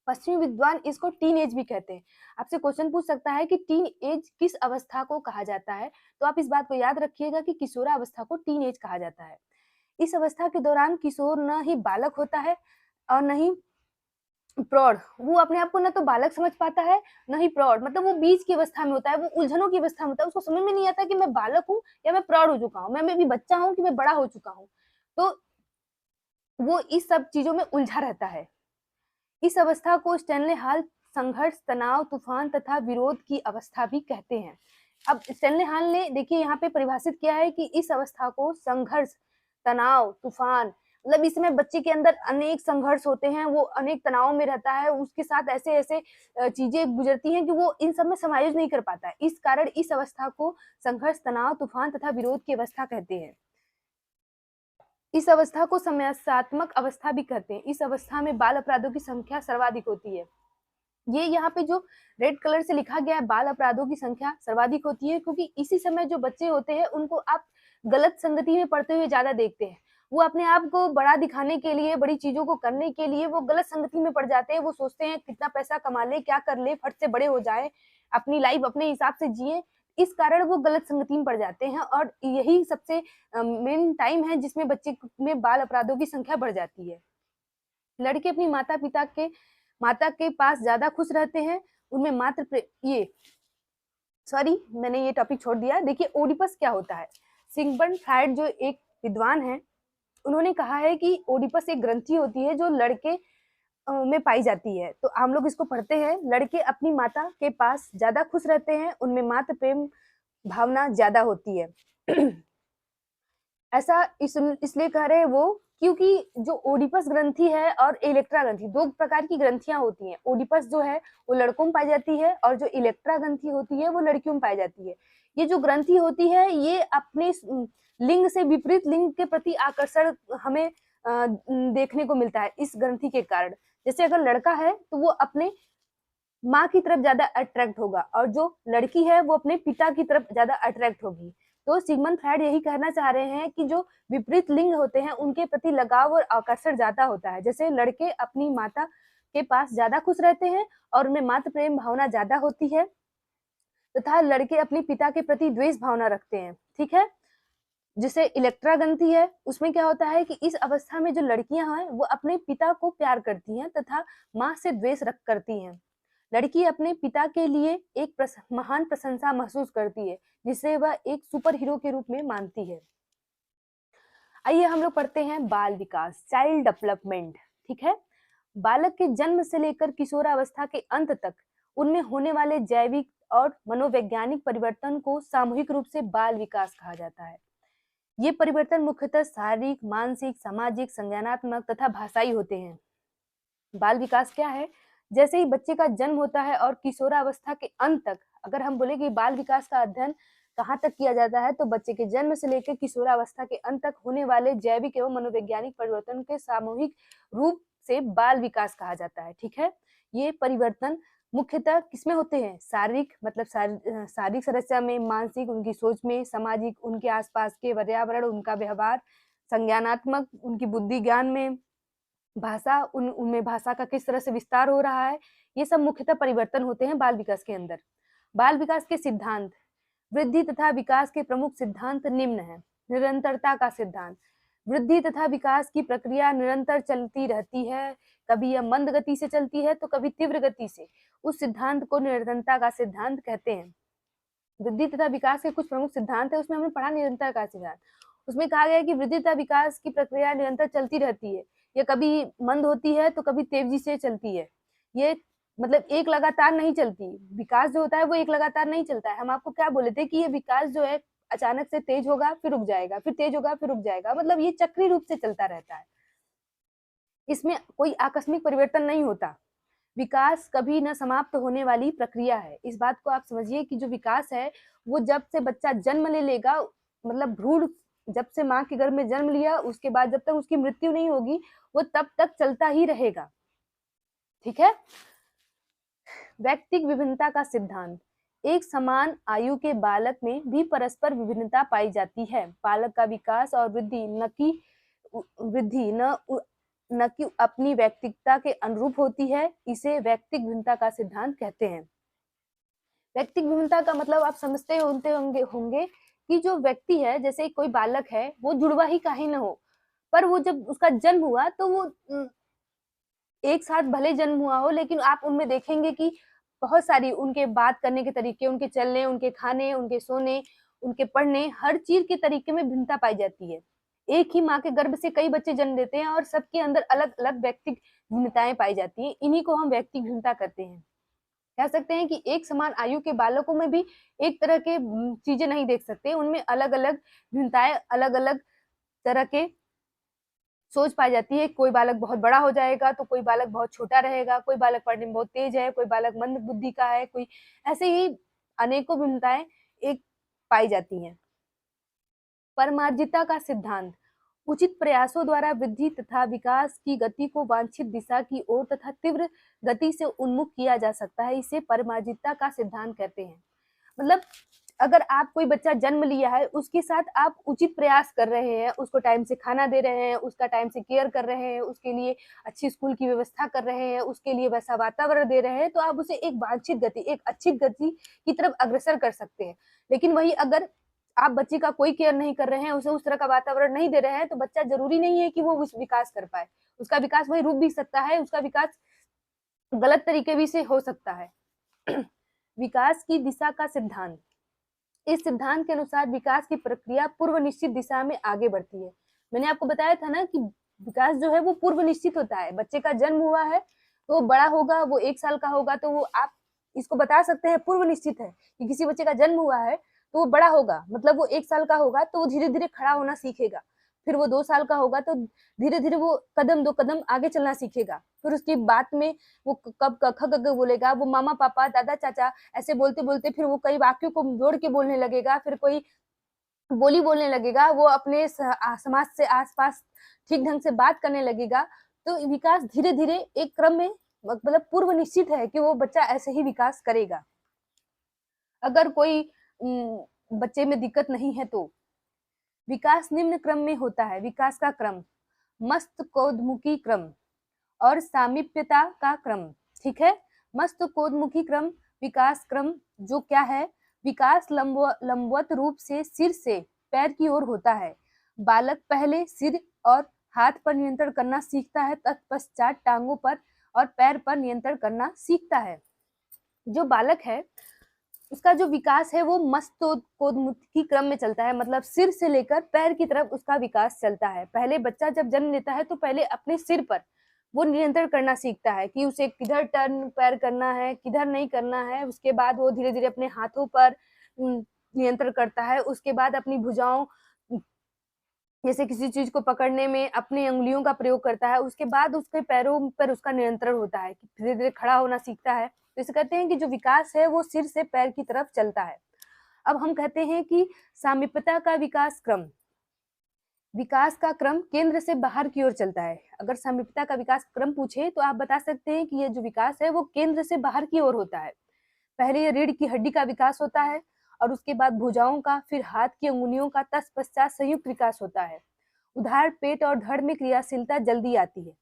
पश्चिमी विद्वान इसको टीन एज भी कहते हैं। आपसे क्वेश्चन पूछ सकता है कि टीन एज किस अवस्था को कहा जाता है? तो आप इस बात को याद रखिएगा कि किशोरावस्था को टीन एज कहा जाता है। इस अवस्था के दौरान किशोर न ही बालक होता है और न ही प्रौढ़। वो अपने आप को न तो बालक समझ पाता है न ही प्रौढ़। मतलब वो बीच की अवस्था में होता है, वो उलझनों की अवस्था में होता है। उसको समझ में नहीं आता कि मैं बालक हूँ या मैं प्रौढ़ हो चुका हूँ, मैं अभी बच्चा हूँ कि मैं बड़ा हो चुका हूँ। तो वो इस सब चीजों में उलझा रहता है। इस अवस्था को स्टैनले हॉल संघर्ष, तनाव, तूफान तथा विरोध की अवस्था भी कहते हैं। अब स्टैनले हॉल ने देखिए यहाँ पे परिभाषित किया है कि इस अवस्था को संघर्ष, तनाव, तूफान, मतलब इसमें बच्चे के अंदर अनेक संघर्ष होते हैं, वो अनेक तनाव में रहता है, उसके साथ ऐसे ऐसे चीजें गुजरती हैं कि वो इन सब में समायोजन नहीं कर पाता है। इस कारण इस अवस्था को संघर्ष, तनाव, तूफान तथा विरोध की अवस्था कहते हैं। इस अवस्था को समस्यात्मक अवस्था भी कहते हैं। इस अवस्था में बाल अपराधों की संख्या सर्वाधिक होती है। ये यहाँ पे जो रेड कलर से लिखा गया है, बाल अपराधों की संख्या सर्वाधिक होती है, क्योंकि इसी समय जो बच्चे होते हैं उनको आप गलत संगति में पढ़ते हुए ज्यादा देखते हैं। वो अपने आप को बड़ा दिखाने के लिए, बड़ी चीजों को करने के लिए वो गलत संगति में पड़ जाते हैं। वो सोचते हैं कितना पैसा कमा ले, क्या कर ले, फट से बड़े हो जाए, अपनी लाइफ अपने हिसाब से जिए। इस कारण वो गलत संगति में पड़ जाते हैं और यही सबसे मेन टाइम है जिसमें बच्चे में बाल अपराधों की संख्या बढ़ जाती है। लड़के अपनी माता के पास ज्यादा खुश रहते हैं। उनमें मैंने ये टॉपिक छोड़ दिया। देखिए ओडिपस क्या होता है। सिगमंड फ्रायड जो एक विद्वान है, उन्होंने कहा है कि ओडिपस एक ग्रंथि होती है जो लड़के में पाई जाती है। तो हम लोग इसको पढ़ते हैं। लड़के अपनी माता के पास ज्यादा खुश रहते हैं, उनमें मातृ प्रेम भावना ज्यादा होती है। ऐसा इसलिए कह रहे हैं वो, क्योंकि जो ओडिपस ग्रंथि है और इलेक्ट्रा ग्रंथि, दो प्रकार की ग्रंथियां होती हैं। ओडिपस जो है वो लड़कों में पाई जाती है और जो इलेक्ट्रा ग्रंथि होती है वो लड़कियों में पाई जाती है। ये जो ग्रंथि होती है ये अपने लिंग से विपरीत लिंग के प्रति आकर्षण हमें देखने को मिलता है इस ग्रंथि के कारण। जैसे अगर लड़का है तो वो अपने माँ की तरफ ज्यादा अट्रैक्ट होगा और जो लड़की है वो अपने पिता की तरफ ज्यादा अट्रैक्ट होगी। तो सिगमंड फ्रायड यही कहना चाह रहे हैं कि जो विपरीत लिंग होते हैं उनके प्रति लगाव और आकर्षण ज्यादा होता है। जैसे लड़के अपनी माता के पास ज्यादा खुश रहते हैं और उनमें मातृ प्रेम भावना ज्यादा होती है, तथा लड़के अपने पिता के प्रति द्वेष भावना रखते हैं। ठीक है। जिसे इलेक्ट्रा ग्रंथि है उसमें क्या होता है कि इस अवस्था में जो लड़कियां हैं वो अपने पिता को प्यार करती हैं तथा माँ से द्वेष रख करती हैं। लड़की अपने पिता के लिए एक महान प्रशंसा महसूस करती है जिसे वह एक सुपर हीरो के रूप में मानती है। आइए हम लोग पढ़ते हैं बाल विकास, चाइल्ड डेवलपमेंट। ठीक है। बालक के जन्म से लेकर किशोरावस्था के अंत तक उनमें होने वाले जैविक और मनोवैज्ञानिक परिवर्तन को सामूहिक रूप से बाल विकास कहा जाता है। ये परिवर्तन मुख्यतः शारीरिक, मानसिक, सामाजिक, संज्ञानात्मक तथा भाषाई होते हैं। बाल विकास क्या है? जैसे ही बच्चे का जन्म होता है और किशोरावस्था के अंत तक, अगर हम बोले कि बाल विकास का अध्ययन कहाँ तक किया जाता है, तो बच्चे के जन्म से लेकर किशोरावस्था के अंत तक होने वाले जैविक एवं मनोवैज्ञानिक परिवर्तन के सामूहिक रूप से बाल विकास कहा जाता है। ठीक है। ये परिवर्तन मुख्यतः किसमें होते हैं? शारीरिक, मतलब शारीरिक संरचना में, मानसिक उनकी सोच में, सामाजिक उनके आसपास के पर्यावरण, उनका व्यवहार, संज्ञानात्मक उनकी बुद्धि ज्ञान में, भाषा उनमें भाषा का किस तरह से विस्तार हो रहा है, ये सब मुख्यतः परिवर्तन होते हैं बाल विकास के अंदर। बाल विकास के सिद्धांत। वृद्धि तथा विकास के प्रमुख सिद्धांत निम्न है। निरंतरता का सिद्धांत। वृद्धि तथा विकास की प्रक्रिया निरंतर चलती रहती है, कभी यह मंद गति से चलती है तो कभी तीव्र गति से। उस सिद्धांत को निरंतरता का सिद्धांत कहते हैं। वृद्धि तथा विकास के कुछ प्रमुख सिद्धांत है, उसमें हमने पढ़ा निरंतर का सिद्धांत। उसमें कहा गया है कि वृद्धि तथा विकास की प्रक्रिया निरंतर चलती रहती है, ये कभी मंद होती है तो कभी तेजी से चलती है। ये मतलब एक लगातार नहीं चलती। विकास जो होता है वो एक लगातार नहीं चलता है। हम आपको क्या बोले थे कि ये विकास जो है अचानक से तेज होगा फिर रुक जाएगा, फिर तेज होगा फिर रुक जाएगा, मतलब ये चक्रीय रूप से चलता रहता है, इसमें कोई आकस्मिक परिवर्तन नहीं होता। विकास कभी न समाप्त होने वाली प्रक्रिया है। इस बात को आप समझिए कि जो विकास है वो जब से बच्चा जन्म ले लेगा, मतलब भ्रूण जब से माँ के गर्भ में जन्म लिया उसके बाद जब तक उसकी मृत्यु नहीं होगी वो तब तक चलता ही रहेगा। ठीक है। व्यक्तिक विभिन्नता का सिद्धांत। एक समान आयु के बालक में भी परस्पर विभिन्नता पाई जाती है। बालक का विकास और वृद्धि न कि अपनी व्यक्तिकता के अनुरूप होती है, इसे व्यक्तिक भिन्नता का सिद्धांत कहते हैं। व्यक्तिक भिन्नता का मतलब आप समझते होंगे कि जो व्यक्ति है, जैसे कोई बालक है, वो जुड़वा ही काहे न हो, पर वो जब उसका जन्म हुआ तो वो एक साथ भले जन्म हुआ हो, लेकिन आप उनमें देखेंगे कि बहुत सारी उनके बात करने के तरीके, उनके चलने, उनके खाने, उनके सोने, उनके पढ़ने, हर चीज के तरीके में भिन्नता पाई जाती है। एक ही माँ के गर्भ से कई बच्चे जन्म लेते हैं और सबके अंदर अलग अलग व्यक्तिक भिन्नताएं पाई जाती हैं, इन्हीं को हम व्यक्तिक भिन्नता कहते हैं। कह सकते हैं कि एक समान आयु के बालकों में भी एक तरह के चीजें नहीं देख सकते, उनमें अलग अलग भिन्नताएं, अलग अलग तरह के सोच पाई जाती है। कोई बालक बहुत बड़ा हो जाएगा तो कोई बालक बहुत छोटा रहेगा, कोई बालक पढ़ने में बहुत तेज है, कोई बालक मंद बुद्धि का है, कोई ऐसे ही अनेकों भिन्नताएं एक पाई जाती हैं। परमार्जिता का सिद्धांत। उचित प्रयासों द्वारा वृद्धि तथा विकास की गति को वांछित दिशा की ओर तथा तीव्र गति से उन्मुख किया जा सकता है, इसे परमार्जिता का सिद्धांत कहते हैं। मतलब अगर आप कोई बच्चा जन्म लिया है, उसके साथ आप उचित प्रयास कर रहे हैं, उसको टाइम से खाना दे रहे हैं, उसका टाइम से केयर कर रहे हैं, उसके लिए अच्छी स्कूल की व्यवस्था कर रहे हैं, उसके लिए वैसा वातावरण दे रहे हैं, तो आप उसे एक वांछित गति, एक अच्छी गति की तरफ अग्रसर कर सकते हैं। लेकिन वही अगर आप बच्चे का कोई केयर नहीं कर रहे हैं, उसे उस तरह का वातावरण नहीं दे रहे हैं, तो बच्चा जरूरी नहीं है कि वो विकास कर पाए। उसका विकास वही रुक भी सकता है, उसका विकास गलत तरीके भी से हो सकता है। विकास की दिशा का सिद्धांत। इस सिद्धांत के अनुसार विकास की प्रक्रिया पूर्व निश्चित दिशा में आगे बढ़ती है। मैंने आपको बताया था ना कि विकास जो है वो पूर्व निश्चित होता है। बच्चे का जन्म हुआ है तो वो बड़ा होगा, वो 1 साल का होगा, तो वो आप इसको बता सकते हैं पूर्व निश्चित है कि किसी बच्चे का जन्म हुआ है तो वो बड़ा होगा, मतलब वो 1 साल का होगा तो वो धीरे धीरे खड़ा होना सीखेगा। फिर वो 2 साल का होगा तो धीरे धीरे वो कदम 2 कदम आगे चलना सीखेगा। फिर उसकी बात में वो कब क ख ग घ बोलेगा, वो मामा पापा दादा चाचा ऐसे बोलते बोलते फिर वो कई वाक्यों को जोड़ के बोलने लगेगा। फिर कोई बोली बोलने लगेगा, वो अपने समाज से आस-पास ठीक ढंग से बात करने लगेगा। तो विकास धीरे-धीरे एक क्रम में मतलब पूर्व निश्चित है कि वो बच्चा ऐसे ही विकास करेगा। अगर कोई बच्चे में दिक्कत नहीं है तो विकास निम्न क्रम में होता है। विकास का क्रम, मस्तकोद्मुखी क्रम और सामीप्यता का क्रम, ठीक है? मस्तकोद्मुखी क्रम, विकास क्रम जो क्या है? विकास लंबवत रूप से सिर से पैर की ओर होता है। बालक पहले सिर और हाथ पर नियंत्रण करना सीखता है, तत्पश्चात टांगों पर और पैर पर नियंत्रण करना सीखता है। जो बालक है उसका जो विकास है वो मस्तकोद्मुखी क्रम में चलता है, मतलब सिर से लेकर पैर की तरफ उसका विकास चलता है। पहले बच्चा जब जन्म लेता है तो पहले अपने सिर पर वो नियंत्रण करना सीखता है कि उसे किधर टर्न पैर करना है, किधर नहीं करना है। उसके बाद वो धीरे-धीरे अपने हाथों पर नियंत्रण करता है। उसके बाद अपनी भुजाओं जैसे किसी चीज को पकड़ने में अपनी अंगुलियों का प्रयोग करता है। उसके बाद उसके पैरों पर उसका नियंत्रण होता है कि धीरे-धीरे खड़ा होना सीखता है। तो इसे कहते हैं कि जो विकास है वो सिर से पैर की तरफ चलता है। अब हम कहते हैं कि सामीप्यता का विकास क्रम, विकास का क्रम केंद्र से बाहर की ओर चलता है। अगर सामीप्यता का विकास क्रम पूछे तो आप बता सकते हैं कि ये जो विकास है वो केंद्र से बाहर की ओर होता है। पहले ये रीढ़ की हड्डी का विकास होता है और उसके बाद भुजाओं का, फिर हाथ की अंगुलियों का, तत्पश्चात संयुक्त विकास होता है। उदाहरण पेट और धड़ में क्रियाशीलता जल्दी आती है।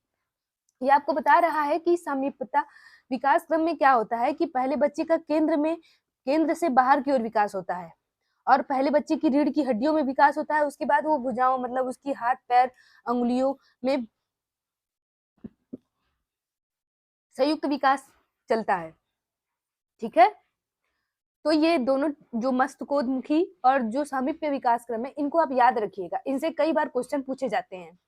ये आपको बता रहा है कि सामीप्यता विकास क्रम में क्या होता है कि पहले बच्चे का केंद्र से बाहर की ओर विकास होता है और पहले बच्चे की रीढ़ की हड्डियों में विकास होता है। उसके बाद वो भुजाओं मतलब उसकी हाथ पैर अंगुलियों में संयुक्त विकास चलता है, ठीक है? तो ये दोनों जो मस्तकोद्मुखी और जो सामीप्य विकास क्रम है इनको आप याद रखिएगा, इनसे कई बार क्वेश्चन पूछे जाते हैं।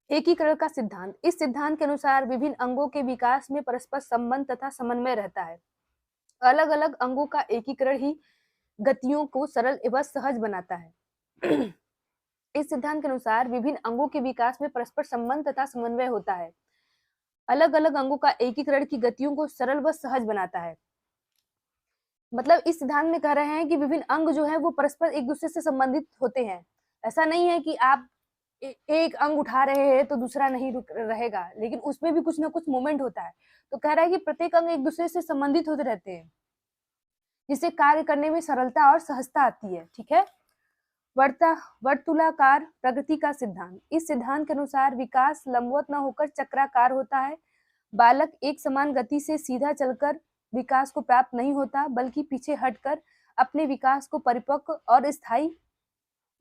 एकीकरण का सिद्धांत, इस सिद्धांत के अनुसार विभिन्न अंगों के विकास में परस्पर संबंध तथा समन्वय रहता है। अलग अलग अंगों का एकीकरण ही गतियों को सरल एवं सहज बनाता है। इस सिद्धांत के अनुसार विभिन्न अंगों के विकास में परस्पर संबंध तथा समन्वय होता है। अलग अलग अंगों का एकीकरण की गतियों को सरल व सहज बनाता है। मतलब इस सिद्धांत में कह रहे हैं कि विभिन्न अंग जो है वो परस्पर एक दूसरे से संबंधित होते हैं। ऐसा नहीं है कि आप एक अंग उठा रहे हैं तो दूसरा नहीं रुक रहेगा, लेकिन उसमें भी कुछ ना कुछ मूवमेंट होता है। तो कह रहा है कि प्रत्येक अंग एक दूसरे से संबंधित होते रहते हैं, जिससे कार्य करने में सरलता और सहजता आती है, ठीक है? वर्तुलाकार प्रगति का सिद्धांत, इस सिद्धांत के अनुसार विकास लंबवत न होकर चक्राकार होता है। बालक एक समान गति से सीधा चलकर विकास को प्राप्त नहीं होता, बल्कि पीछे हटकर अपने विकास को परिपक्व और स्थायी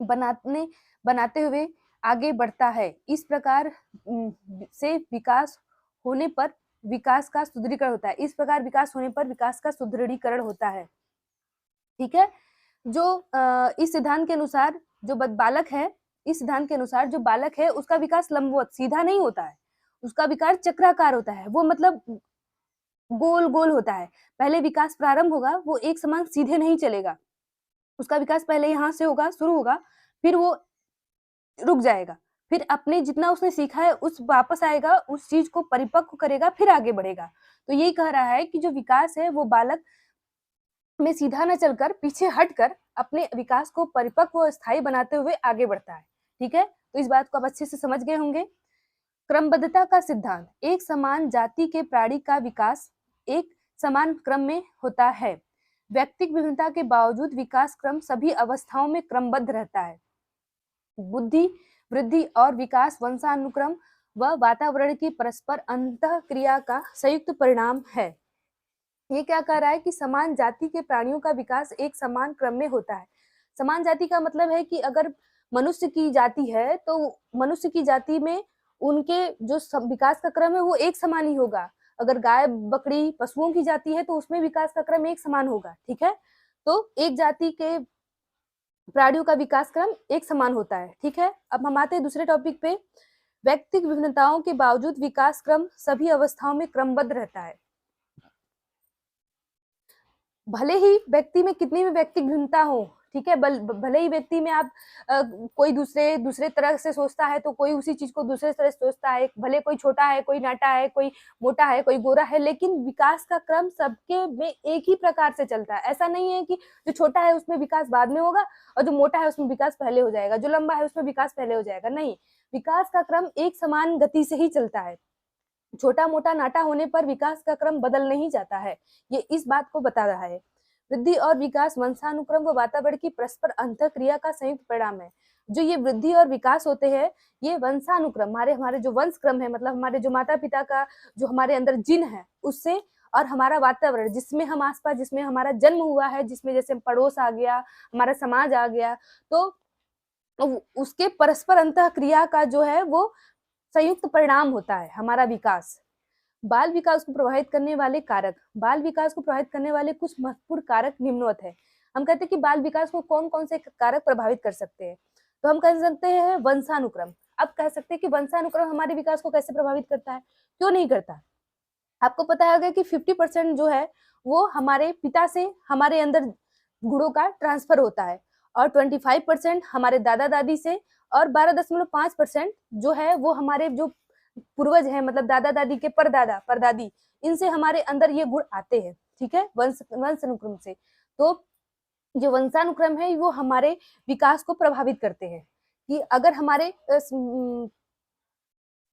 बनाते हुए आगे बढ़ता है। इस प्रकार से विकास होने पर विकास का सुदृढ़ीकरण होता है। इस प्रकार विकास होने पर विकास का सुदृढ़ीकरण होता है, ठीक है? जो इस सिद्धांत के अनुसार जो बालक है, इस सिद्धांत के अनुसार जो बालक है उसका विकास लंबवत सीधा नहीं होता है, उसका विकास चक्राकार होता है। वो मतलब गोल गोल होता है। पहले विकास प्रारंभ होगा, वो एक समान सीधे नहीं चलेगा। उसका विकास पहले यहाँ से होगा, शुरू होगा, फिर वो रुक जाएगा, फिर अपने जितना उसने सीखा है उस वापस आएगा, उस चीज को परिपक्व करेगा, फिर आगे बढ़ेगा। तो यही कह रहा है कि जो विकास है वो बालक में सीधा न चलकर पीछे हटकर अपने विकास को परिपक्व और स्थायी बनाते हुए आगे बढ़ता है, ठीक है? तो इस बात को आप अच्छे से समझ गए होंगे। क्रमबद्धता का सिद्धांत, एक समान जाति के प्राणी का विकास एक समान क्रम में होता है। व्यक्तिगत विभिन्नता के बावजूद विकास क्रम सभी अवस्थाओं में क्रमबद्ध रहता है। बुद्धि वृद्धि और विकास वंशानुक्रम व वातावरण की परस्पर अंतःक्रिया का संयुक्त परिणाम है। ये क्या कह रहा है कि समान जाति के प्राणियों का विकास एक समान क्रम में होता है। समान जाति का मतलब है कि अगर मनुष्य की जाति है तो मनुष्य की जाति में उनके जो विकास का क्रम है वो एक समान ही होगा। अगर गाय बकरी पशुओं की जाति है तो उसमें विकास का क्रम एक समान होगा, ठीक है? तो एक जाति के प्राणियों का विकास क्रम एक समान होता है, ठीक है? अब हम आते हैं दूसरे टॉपिक पे। व्यक्तिगत विभिन्नताओं के बावजूद विकास क्रम सभी अवस्थाओं में क्रमबद्ध रहता है। भले ही व्यक्ति में कितनी भी व्यक्ति भिन्नता हो, ठीक है, भले ही व्यक्ति में आप कोई दूसरे तरह से सोचता है तो कोई उसी चीज को दूसरे तरह से सोचता है, भले कोई छोटा है, कोई नाटा है, कोई मोटा है, कोई गोरा है, लेकिन विकास का क्रम सबके में एक ही प्रकार से चलता है। ऐसा नहीं है कि जो छोटा है उसमें विकास बाद में होगा और जो मोटा है उसमें विकास पहले हो जाएगा, जो लंबा है उसमें विकास पहले हो जाएगा, नहीं, विकास का क्रम एक समान गति से ही चलता है। छोटा मोटा नाटा होने पर विकास का क्रम बदल नहीं जाता है, ये इस बात को बता रहा है। वृद्धि और विकास वंशानुक्रम व वातावरण की परस्पर अंतःक्रिया का संयुक्त परिणाम है। जो ये वृद्धि और विकास होते हैं, ये वंशानुक्रम, हमारे जो वंश क्रम है, मतलब हमारे जो माता पिता का जो हमारे अंदर जीन है उससे, और हमारा वातावरण जिसमें हम आसपास, जिसमें हमारा जन्म हुआ है, जिसमें जैसे पड़ोस आ गया, हमारा समाज आ गया, तो उसके परस्पर अंतःक्रिया का जो है वो संयुक्त परिणाम होता है हमारा विकास। बाल विकास को प्रभावित करने वाले कारक, बाल विकास को प्रभावित करने वाले कुछ महत्वपूर्ण कारक निम्नवत है। हम कहते हैं कि बाल विकास को कौन कौन से कारक प्रभावित कर सकते हैं, तो हम कह सकते हैं वंशानुक्रम। अब कह सकते हैं कि वंशानुक्रम हमारे विकास को कैसे प्रभावित करता है, क्यों नहीं करता। आपको पता होगा कि 50% जो है वो हमारे पिता से हमारे अंदर गुणों का ट्रांसफर होता है, और 25% हमारे दादा दादी से, और 12.5% जो है वो हमारे जो पूर्वज हैं, मतलब दादा दादी के परदादा परदादी, इनसे हमारे अंदर ये गुण आते हैं, ठीक है, वंशानुक्रम से। तो जो वंशानुक्रम है वो हमारे विकास को प्रभावित करते हैं, कि अगर हमारे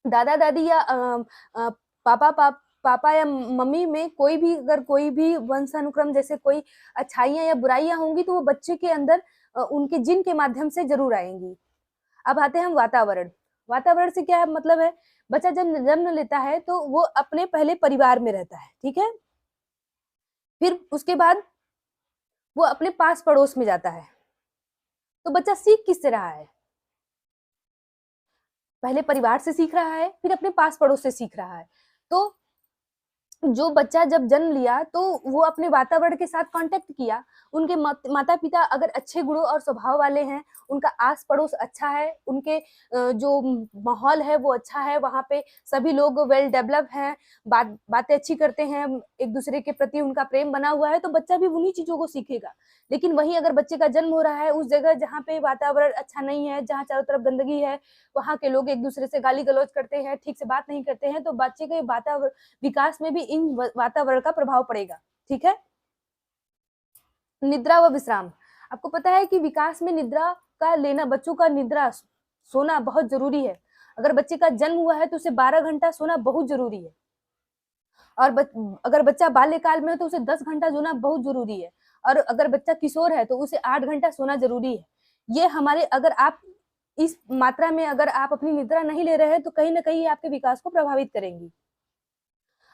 दादा दादी या पापा या मम्मी में कोई भी, अगर कोई भी वंशानुक्रम जैसे कोई अच्छाइयां या बुराइयां होंगी तो वो बच्चे के अंदर उनके जीन के माध्यम से जरूर आएंगी। अब आते हैं हम वातावरण। वातावरण से क्या मतलब है, बच्चा जब जन्म लेता है तो वो अपने पहले परिवार में रहता है, ठीक है, फिर उसके बाद वो अपने पास पड़ोस में जाता है। तो बच्चा सीख किससे रहा है, पहले परिवार से सीख रहा है, फिर अपने पास पड़ोस से सीख रहा है। तो जो बच्चा जब जन्म लिया तो वो अपने वातावरण के साथ कांटेक्ट किया, उनके माता पिता अगर अच्छे गुणों और स्वभाव वाले हैं, उनका आस पड़ोस अच्छा है, उनके जो माहौल है वो अच्छा है, वहाँ पे सभी लोग वेल डेवलप हैं, बातें अच्छी करते हैं, एक दूसरे के प्रति उनका प्रेम बना हुआ है, तो बच्चा भी उन्हीं चीजों को सीखेगा। लेकिन वहीं अगर बच्चे का जन्म हो रहा है उस जगह जहाँ पे वातावरण अच्छा नहीं है, जहाँ चारों तरफ गंदगी है, वहाँ के लोग एक दूसरे से गाली गलौज करते हैं, ठीक से बात नहीं करते हैं, तो बच्चे के वातावरण विकास में भी इन वातावरण का प्रभाव पड़ेगा, ठीक है। निद्रा व विश्राम, आपको पता है कि विकास में निद्रा का लेना, बच्चों का निद्रा सोना बहुत जरूरी है। अगर बच्चे का जन्म हुआ है तो उसे 12 घंटा सोना बहुत जरूरी है, और अगर बच्चा बाल्यकाल में है तो उसे 10 घंटा सोना बहुत जरूरी है, और अगर बच्चा किशोर है तो उसे 8 घंटा सोना जरूरी है। ये हमारे, अगर आप इस मात्रा में अगर आप अपनी निद्रा नहीं ले रहे हैं तो कहीं ना कहीं आपके विकास को प्रभावित करेंगी।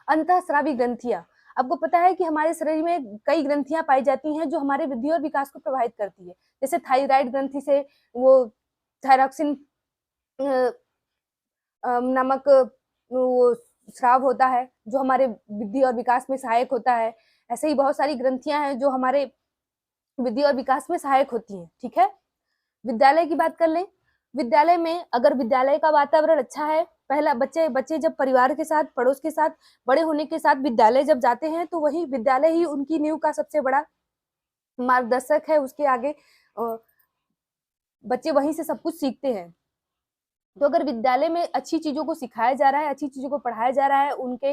अंतःस्रावी ग्रंथियां, आपको पता है कि हमारे शरीर में कई ग्रंथियां पाई जाती हैं जो हमारे वृद्धि और विकास को प्रभावित करती है। जैसे थायराइड ग्रंथि से वो थायरॉक्सिन नामक वो स्राव होता है जो हमारे वृद्धि और विकास में सहायक होता है। ऐसे ही बहुत सारी ग्रंथियां हैं जो हमारे वृद्धि और विकास में सहायक होती हैं, ठीक है। विद्यालय की बात कर लें। विद्यालय में अगर विद्यालय का वातावरण अच्छा है, पहला बच्चे जब परिवार के साथ, पड़ोस के साथ, बड़े होने के साथ विद्यालय जब जाते हैं तो वही विद्यालय ही उनकी नींव का सबसे बड़ा मार्गदर्शक है। उसके आगे बच्चे वहीं से सब कुछ सीखते हैं। तो अगर विद्यालय में अच्छी चीजों को सिखाया जा रहा है, अच्छी चीजों को पढ़ाया जा रहा है, उनके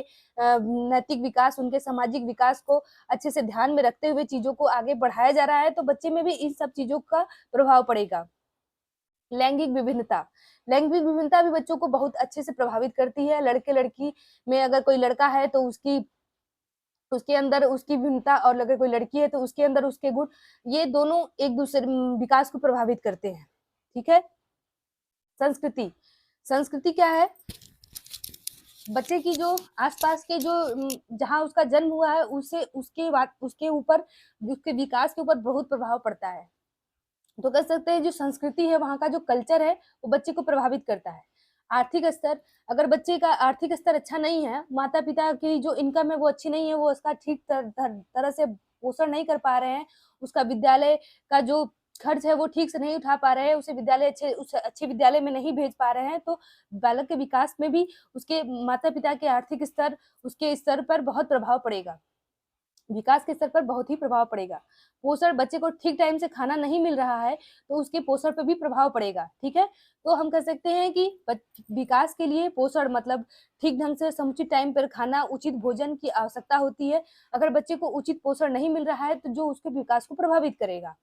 नैतिक विकास, उनके सामाजिक विकास को अच्छे से ध्यान में रखते हुए चीजों को आगे बढ़ाया जा रहा है, तो बच्चे में भी इन सब चीजों का प्रभाव पड़ेगा। लैंगिक विभिन्नता, लैंगिक विभिन्नता भी बच्चों को बहुत अच्छे से प्रभावित करती है। लड़के लड़की में अगर कोई लड़का है तो उसके अंदर उसकी भिन्नता, और अगर कोई लड़की है तो उसके अंदर उसके गुण, ये दोनों एक दूसरे विकास को प्रभावित करते हैं, ठीक है। संस्कृति, संस्कृति क्या है, बच्चे की जो आसपास के जो जहाँ उसका जन्म हुआ है उससे उसके ऊपर, उसके विकास के ऊपर बहुत प्रभाव पड़ता है। तो कह सकते हैं जो संस्कृति है, वहाँ का जो कल्चर है वो बच्चे को प्रभावित करता है। आर्थिक स्तर, अगर बच्चे का आर्थिक स्तर अच्छा नहीं है, माता पिता की जो इनकम है वो अच्छी नहीं है, वो उसका ठीक तरह से पोषण नहीं कर पा रहे हैं, उसका विद्यालय का जो खर्च है वो ठीक से नहीं उठा पा रहे हैं, उसे विद्यालय उस अच्छे विद्यालय में नहीं भेज पा रहे हैं, तो बालक के विकास में भी उसके माता पिता के आर्थिक स्तर, उसके स्तर पर बहुत प्रभाव पड़ेगा। विकास के स्तर पर बहुत ही प्रभाव पड़ेगा। पोषण, बच्चे को ठीक टाइम से खाना नहीं मिल रहा है तो उसके पोषण पर भी प्रभाव पड़ेगा। ठीक है, तो हम कह सकते हैं कि विकास के लिए पोषण मतलब ठीक ढंग से समुचित टाइम पर खाना, उचित भोजन की आवश्यकता होती है। अगर बच्चे को उचित पोषण नहीं मिल रहा है तो जो उसके विकास को प्रभावित करेगा।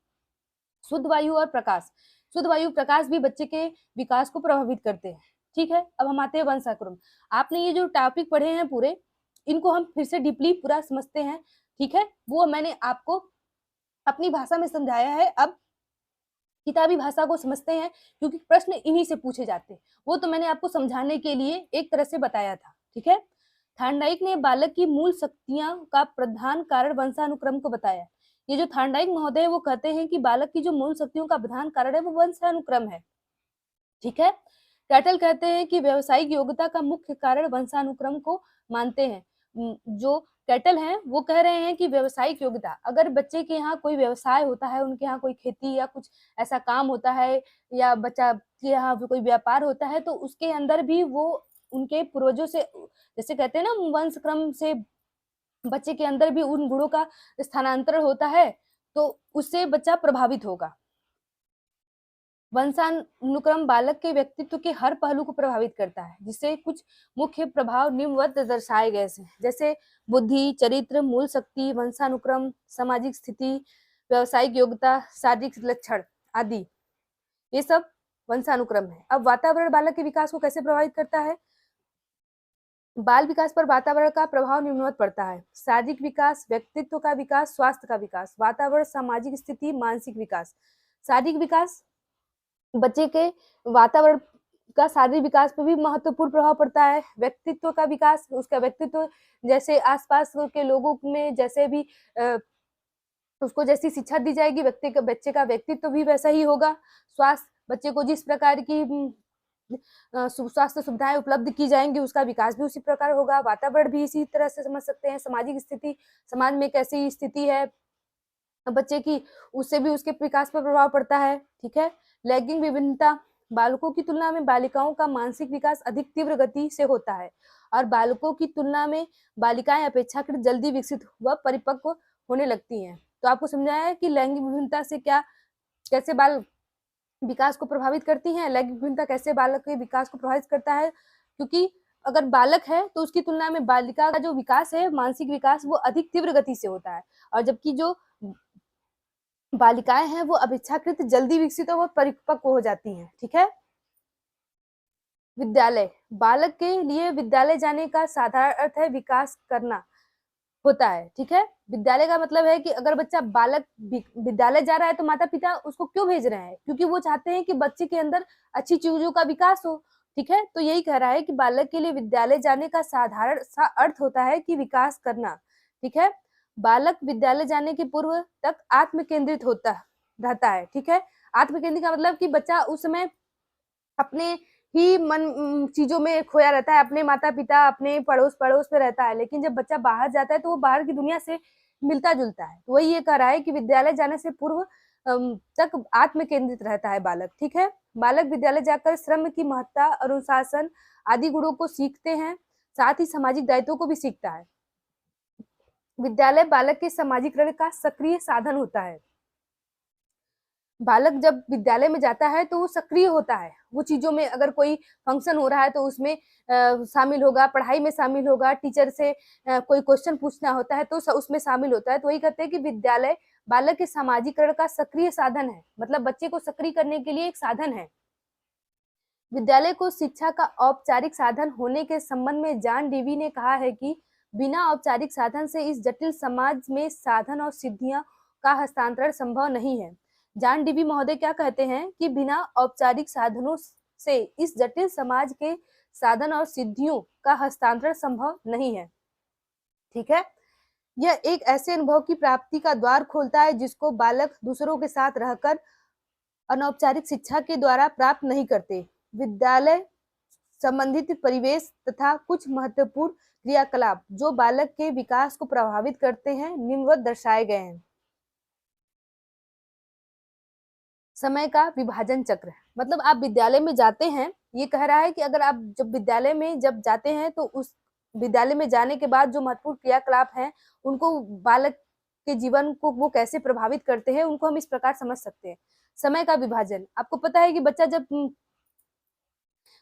शुद्ध वायु और प्रकाश, शुद्ध वायु प्रकाश भी बच्चे के विकास को प्रभावित करते हैं। ठीक है, अब हम आते हैं वंशानुक्रम। आपने ये जो टॉपिक पढ़े हैं पूरे, इनको हम फिर से डीपली पूरा समझते हैं। ठीक है, वो मैंने आपको अपनी भाषा में समझाया है। अब किताबी भाषा को समझते हैं, क्योंकि प्रश्न इन्हीं से पूछे जाते हैं। वो तो मैंने आपको समझाने के लिए एक तरह से बताया था। ठीक है, थार्नडाइक ने बालक की मूल शक्तियां का प्रधान कारण वंशानुक्रम को बताया। ये जो थार्नडाइक महोदय वो कहते हैं कि बालक की जो मूल शक्तियों का प्रधान कारण है वो वंशानुक्रम है। ठीक है, कैटल कहते हैं कि व्यवसायिक योग्यता का मुख्य कारण वंशानुक्रम को मानते हैं। जो कैटल हैं वो कह रहे हैं कि व्यवसायिक योग्यता, अगर बच्चे के यहाँ कोई व्यवसाय होता है, उनके यहाँ कोई खेती या कुछ ऐसा काम होता है, या बच्चा के यहाँ कोई व्यापार होता है, तो उसके अंदर भी वो उनके पूर्वजों से, जैसे कहते हैं ना, वंशक्रम से बच्चे के अंदर भी उन गुणों का स्थानांतरण होता है, तो उससे बच्चा प्रभावित होगा। वंशानुक्रम बालक के व्यक्तित्व के हर पहलू को प्रभावित करता है, जिससे कुछ मुख्य प्रभाव निम्नवत दर्शाए गए हैं, जैसे बुद्धि, चरित्र, मूल शक्ति, वंशानुक्रम, सामाजिक स्थिति, व्यावसायिक योग्यता, शारीरिक लक्षण आदि, ये सब वंशानुक्रम है। अब वातावरण बालक के विकास को कैसे प्रभावित करता है? बाल विकास पर वातावरण का प्रभाव निम्नवत पड़ता है: शारीरिक विकास, व्यक्तित्व का विकास, स्वास्थ्य का विकास, वातावरण, सामाजिक स्थिति, मानसिक विकास। शारीरिक विकास, बच्चे के वातावरण का शारीरिक विकास पर भी महत्वपूर्ण प्रभाव पड़ता है। व्यक्तित्व का विकास, उसका व्यक्तित्व, जैसे आसपास के लोगों में जैसे भी उसको जैसी शिक्षा दी जाएगी, बच्चे का व्यक्तित्व भी वैसा ही होगा। स्वास्थ्य, बच्चे को जिस प्रकार की स्वास्थ्य सुविधाएं उपलब्ध की जाएंगी, उसका विकास भी उसी प्रकार होगा। वातावरण भी इसी तरह से समझ सकते हैं। सामाजिक स्थिति, समाज में कैसी स्थिति है बच्चे की, उससे भी उसके विकास पर प्रभाव पड़ता है। ठीक है, लैंगिक विभिन्नता, बालकों की तुलना में बालिकाओं का मानसिक विकास अधिक तीव्र गति से होता है, और बालकों की तुलना में बालिकाएं अपेक्षाकृत जल्दी विकसित व परिपक्व होने लगती हैं। तो आपको समझाया है कि लैंगिक विभिन्नता से कैसे बाल विकास को प्रभावित करती है। लैंगिक विभिन्नता कैसे बालक के विकास को प्रभावित करता है, क्योंकि अगर बालक है तो उसकी तुलना में बालिका का जो विकास है, मानसिक विकास, वो अधिक तीव्र गति से होता है, और जबकि जो बालिकाएं हैं वो अपेक्षाकृत जल्दी विकसित और परिपक्व हो जाती हैं। ठीक है, विद्यालय, बालक के लिए विद्यालय जाने का साधारण अर्थ है विकास करना होता है। ठीक है, विद्यालय का मतलब है कि अगर बच्चा बालक विद्यालय जा रहा है तो माता पिता उसको क्यों भेज रहे हैं? क्योंकि वो चाहते हैं कि बच्चे के अंदर अच्छी चीजों का विकास हो। ठीक है, तो यही कह रहा है कि बालक के लिए विद्यालय जाने का साधारण सा अर्थ होता है कि विकास करना। ठीक है, बालक विद्यालय जाने के पूर्व तक आत्म केंद्रित होता रहता है। ठीक है, आत्म केंद्रित का मतलब कि बच्चा उस समय अपने ही मन चीजों में खोया रहता है, अपने माता पिता, अपने पड़ोस में रहता है। लेकिन जब बच्चा बाहर जाता है तो वो बाहर की दुनिया से मिलता जुलता है। तो वही ये कह रहा है कि विद्यालय जाने से पूर्व तक आत्म केंद्रित रहता है बालक। ठीक है, बालक विद्यालय जाकर श्रम की महत्ता, अनुशासन आदि गुणों को सीखते हैं, साथ ही सामाजिक दायित्वों को भी सीखता है। विद्यालय बालक के सामाजिकरण का सक्रिय साधन होता है। बालक जब विद्यालय में जाता है तो वो सक्रिय होता है, वो चीजों में, अगर कोई फंक्शन हो रहा है तो उसमें शामिल होगा, पढ़ाई में शामिल होगा, टीचर से कोई क्वेश्चन पूछना होता है तो उसमें शामिल होता है। तो वही कहते हैं कि विद्यालय बालक के सामाजिकरण का सक्रिय साधन है, मतलब बच्चे को सक्रिय करने के लिए एक साधन है। विद्यालय को शिक्षा का औपचारिक साधन होने के संबंध में जॉन डीवी ने कहा है कि बिना औपचारिक साधन से इस जटिल समाज में साधन और सिद्धियां का हस्तांतरण संभव नहीं है। जॉन डीवी महोदय क्या कहते हैं कि बिना औपचारिक साधनों से इस जटिल समाज के साधन और सिद्धियों का हस्तांतरण संभव नहीं है। ठीक है, यह एक ऐसे अनुभव की प्राप्ति का द्वार खोलता है जिसको बालक दूसरों के साथ रहकर अनौपचारिक शिक्षा के द्वारा प्राप्त नहीं करते। विद्यालय संबंधित परिवेश तथा कुछ महत्वपूर्ण क्रियाकलाप जो बालक के विकास को प्रभावित करते हैं निम्नवत दर्शाए गए हैं। समय का विभाजन चक्र, मतलब आप विद्यालय में जाते हैं, ये कह रहा है कि अगर आप जब विद्यालय में जब जाते हैं तो विद्यालय में जाने के बाद जो महत्वपूर्ण क्रियाकलाप हैं, उनको बालक के जीवन को वो कैसे प्रभावित करते हैं, उनको हम इस प्रकार समझ सकते हैं। समय का विभाजन, आपको पता है कि बच्चा जब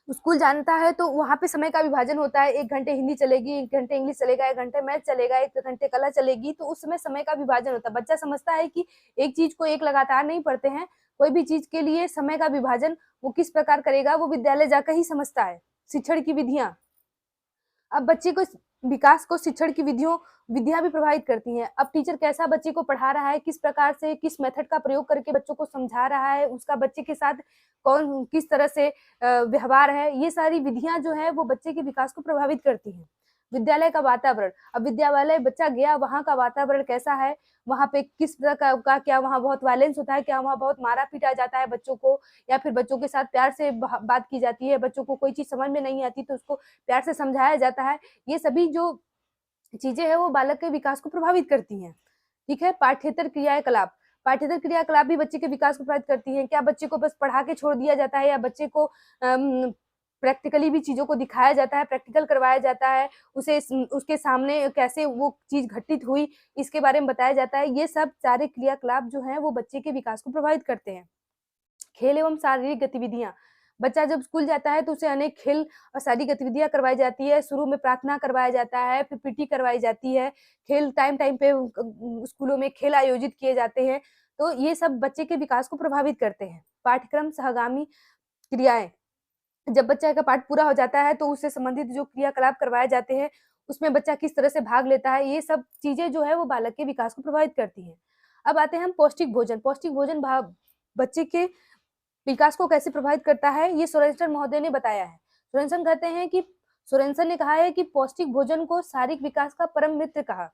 स्कूल जानता है तो वहाँ पे समय का विभाजन होता है, 1 घंटे हिंदी चलेगी, 1 घंटे इंग्लिश चलेगा, 1 घंटे मैथ चलेगा, 1 घंटे कला चलेगी, तो उस समय का विभाजन होता है। बच्चा समझता है कि एक चीज को एक लगातार नहीं पढ़ते हैं, कोई भी चीज के लिए समय का विभाजन वो किस प्रकार करेगा, वो विद्यालय जाकर ही समझता है। शिक्षण की विधियां, अब बच्चे को विकास को शिक्षण की विधियां भी प्रभावित करती हैं। अब टीचर कैसा बच्चे को पढ़ा रहा है, किस प्रकार से, किस मेथड का प्रयोग करके बच्चों को समझा रहा है, उसका बच्चे के साथ कौन किस तरह से व्यवहार है, ये सारी विधियां जो है वो बच्चे के विकास को प्रभावित करती हैं। विद्यालय का वातावरण, अब विद्यालय बच्चा गया, वहां का वातावरण कैसा है, वहां पे किस प्रकार का क्या वहां बहुत वायलेंस होता है, क्या वहां बहुत मारा पीटा जाता है बच्चों को, या फिर बच्चों के साथ प्यार से बात की जाती है, बच्चों को कोई चीज समझ में नहीं आती तो उसको प्यार से समझाया जाता है। ये सभी जो चीजें हैं वो बालक के विकास को प्रभावित करती हैं। ठीक है, पाठ्येतर क्रियाकलाप, पाठ्येतर क्रियाकलाप भी बच्चे के विकास को प्रभावित करती हैं। क्या बच्चे को बस पढ़ा के छोड़ दिया जाता है, या बच्चे को प्रैक्टिकली भी चीजों को दिखाया जाता है, प्रैक्टिकल करवाया जाता है, उसे उसके सामने कैसे वो चीज घटित हुई इसके बारे में बताया जाता है। ये सब सारे क्रियाकलाप जो हैं वो बच्चे के विकास को प्रभावित करते हैं। खेल एवं शारीरिक गतिविधियां, बच्चा जब स्कूल जाता है तो उसे अनेक खेल और शारीरिक गतिविधियां करवाई जाती है। शुरू में प्रार्थना करवाया जाता है, फिर पीटी करवाई जाती है, खेल टाइम टाइम पे स्कूलों में खेल आयोजित किए जाते हैं। तो ये सब बच्चे के विकास को प्रभावित करते हैं। पाठ्यक्रम सहगामी क्रियाएं, जब बच्चा का पाठ पूरा हो जाता है तो उससे संबंधित जो क्रियाकलाप करवाए जाते हैं उसमें बच्चा किस तरह से भाग लेता है, ये सब चीजें जो है वो बालक के विकास को प्रभावित करती हैं। अब आते हैं हम पौष्टिक भोजन। पौष्टिक भोजन बच्चे के विकास को कैसे प्रभावित करता है, ये सोरेनसन महोदय ने बताया है। सोरेनसन कहते हैं कि सोरेनसन ने कहा है कि पौष्टिक भोजन को शारीरिक विकास का परम मित्र कहा।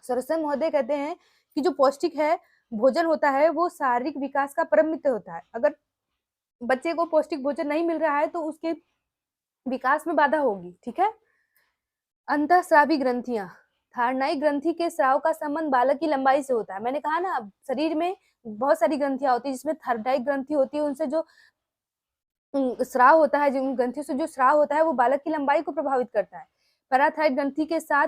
सोरेनसन महोदय कहते हैं कि जो पौष्टिक है भोजन होता है वो शारीरिक विकास का परम मित्र होता है। अगर बच्चे को पौष्टिक भोजन नहीं मिल रहा है तो उसके विकास में बाधा होगी। ठीक है, अंतःस्रावी ग्रंथियां, थार्नाई ग्रंथि के स्राव का संबंध बालक की लंबाई से होता है। मैंने कहा ना शरीर में बहुत सारी ग्रंथियां होती है, जिसमें थार्नाई ग्रंथि होती है, उनसे जो स्राव होता है, जिन ग्रंथियों से जो स्राव होता है वो बालक की लंबाई को प्रभावित करता है। पैराथाइड ग्रंथि के साथ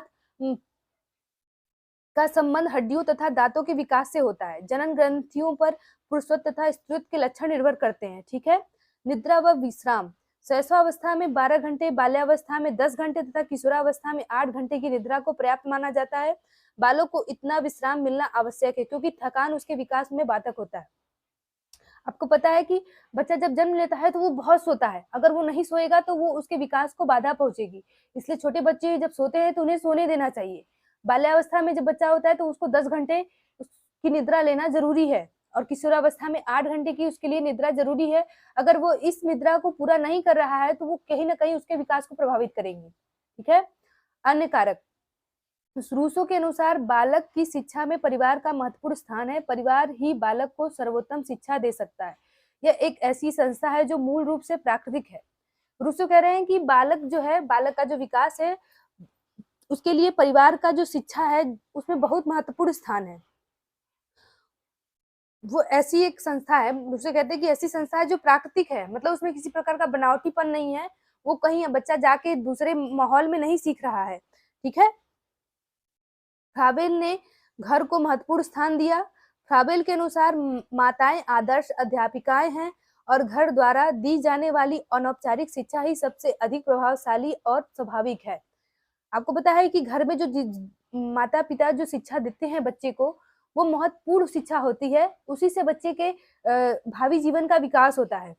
का संबंध हड्डियों तथा दांतों के विकास से होता है। जनन ग्रंथियों पर पुरुषत्व तथा स्त्रीत्व के लक्षण निर्भर करते हैं। ठीक है, निद्रा व विश्राम, शैशवावस्था में 12 घंटे, बाल्यावस्था में 10 घंटे तथा किशोरावस्था में 8 घंटे की निद्रा को पर्याप्त माना जाता है। बालों को इतना विश्राम मिलना आवश्यक है क्योंकि थकान उसके विकास में बाधक होता है। आपको पता है कि बच्चा जब जन्म लेता है तो वो बहुत सोता है, अगर वो नहीं सोएगा तो वो उसके विकास को बाधा पहुंचेगी। इसलिए छोटे बच्चे जब सोते हैं तो उन्हें सोने देना चाहिए। बाल्यावस्था में जब बच्चा होता है तो उसको 10 घंटे की निद्रा लेना जरूरी है, और किशोरावस्था में 8 घंटे की उसके लिए निद्रा जरूरी है। अगर वो इस निद्रा को पूरा नहीं कर रहा है तो वो कहीं ना कहीं उसके विकास को प्रभावित करेंगी। ठीक है, अन्य कारक, रूसो के अनुसार बालक की शिक्षा में परिवार का महत्वपूर्ण स्थान है। परिवार ही बालक को सर्वोत्तम शिक्षा दे सकता है। यह एक ऐसी संस्था है जो मूल रूप से प्राकृतिक है। रूसो कह रहे हैं कि बालक जो है, बालक का जो विकास है उसके लिए परिवार का जो शिक्षा है उसमें बहुत महत्वपूर्ण स्थान है। वो ऐसी एक संस्था है, रूसो कहते हैं कि ऐसी संस्था है जो प्राकृतिक है, मतलब उसमें किसी प्रकार का बनावटीपन नहीं है, वो कहीं बच्चा जाके दूसरे माहौल में नहीं सीख रहा है। ठीक है, फ्राबेल ने घर को महत्वपूर्ण स्थान दिया। फ्राबेल के अनुसार माताएं आदर्श अध्यापिकाएं हैं और घर द्वारा दी जाने वाली अनौपचारिक शिक्षा ही सबसे अधिक प्रभावशाली और स्वाभाविक है। आपको पता है कि घर में जो माता पिता जो शिक्षा देते हैं बच्चे को, वो महत्वपूर्ण शिक्षा होती है, उसी से बच्चे के भावी जीवन का विकास होता है।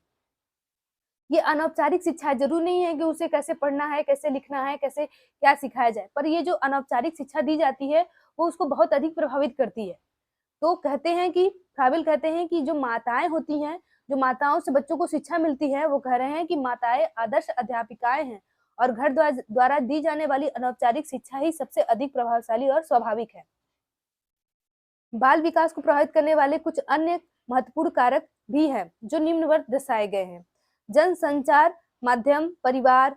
ये अनौपचारिक शिक्षा जरूर नहीं है कि उसे कैसे पढ़ना है, कैसे लिखना है, कैसे क्या सिखाया जाए, पर ये जो अनौपचारिक शिक्षा दी जाती है वो उसको बहुत अधिक प्रभावित करती है। तो कहते हैं कि फ्राबेल कहते हैं कि जो माताएं होती हैं, जो माताओं से बच्चों को शिक्षा मिलती है, वो कह रहे हैं कि माताएं आदर्श अध्यापिकाएं हैं और घर द्वारा दी जाने वाली अनौपचारिक शिक्षा ही सबसे अधिक प्रभावशाली और स्वाभाविक है। बाल विकास को प्रभावित करने वाले कुछ अन्य महत्वपूर्ण कारक भी हैं जो निम्नवत दर्शाए गए हैं। जनसंचार माध्यम, परिवार,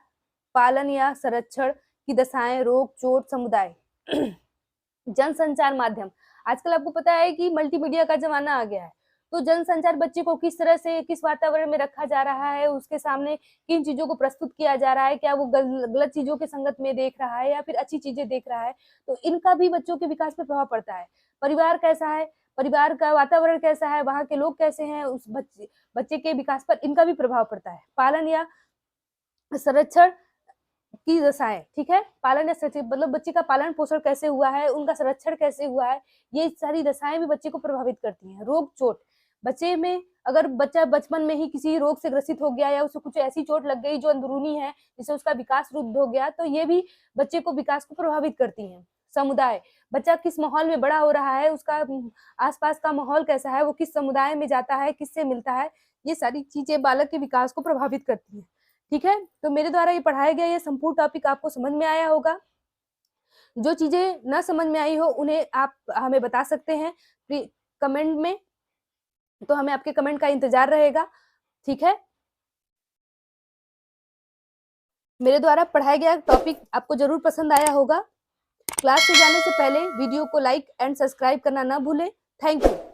पालन या संरक्षण की दशाएं, रोग, चोट, समुदाय। जनसंचार माध्यम, आजकल आपको पता है कि मल्टीमीडिया का जमाना आ गया है, तो जनसंचार बच्चे को किस तरह से, किस वातावरण में रखा जा रहा है, उसके सामने किन चीजों को प्रस्तुत किया जा रहा है, क्या वो गलत चीजों के संगत में देख रहा है या फिर अच्छी चीजें देख रहा है, तो इनका भी बच्चों के विकास पर प्रभाव पड़ता है। परिवार कैसा है, परिवार का वातावरण कैसा है, वहां के लोग कैसे हैं, उस बच्चे के विकास पर इनका भी प्रभाव पड़ता है। पालन या संरक्षण की दशाएं, ठीक है, पालन या संरक्षण मतलब बच्चे का पालन पोषण कैसे हुआ है, उनका संरक्षण कैसे हुआ है, ये सारी दशाएं भी बच्चे को प्रभावित करती हैं। रोग चोट, बच्चे में अगर बच्चा बचपन में ही किसी रोग से ग्रसित हो गया या उसे कुछ ऐसी चोट लग गई जो अंदरूनी है जिससे उसका विकास रुद्ध हो गया, तो ये भी बच्चे को विकास को प्रभावित करती हैं। समुदाय, बच्चा किस माहौल में बड़ा हो रहा है, उसका आसपास का माहौल कैसा है, वो किस समुदाय में जाता है, किससे मिलता है, ये सारी चीजें बालक के विकास को प्रभावित करती हैं। ठीक है, तो मेरे द्वारा ये पढ़ाया गया ये संपूर्ण टॉपिक आपको समझ में आया होगा। जो चीजें न समझ में आई हो उन्हें आप हमें बता सकते हैं कमेंट में, तो हमें आपके कमेंट का इंतजार रहेगा। ठीक है, मेरे द्वारा पढ़ाया गया टॉपिक आपको जरूर पसंद आया होगा। क्लास से जाने से पहले वीडियो को लाइक एंड सब्सक्राइब करना ना भूलें। Thank you.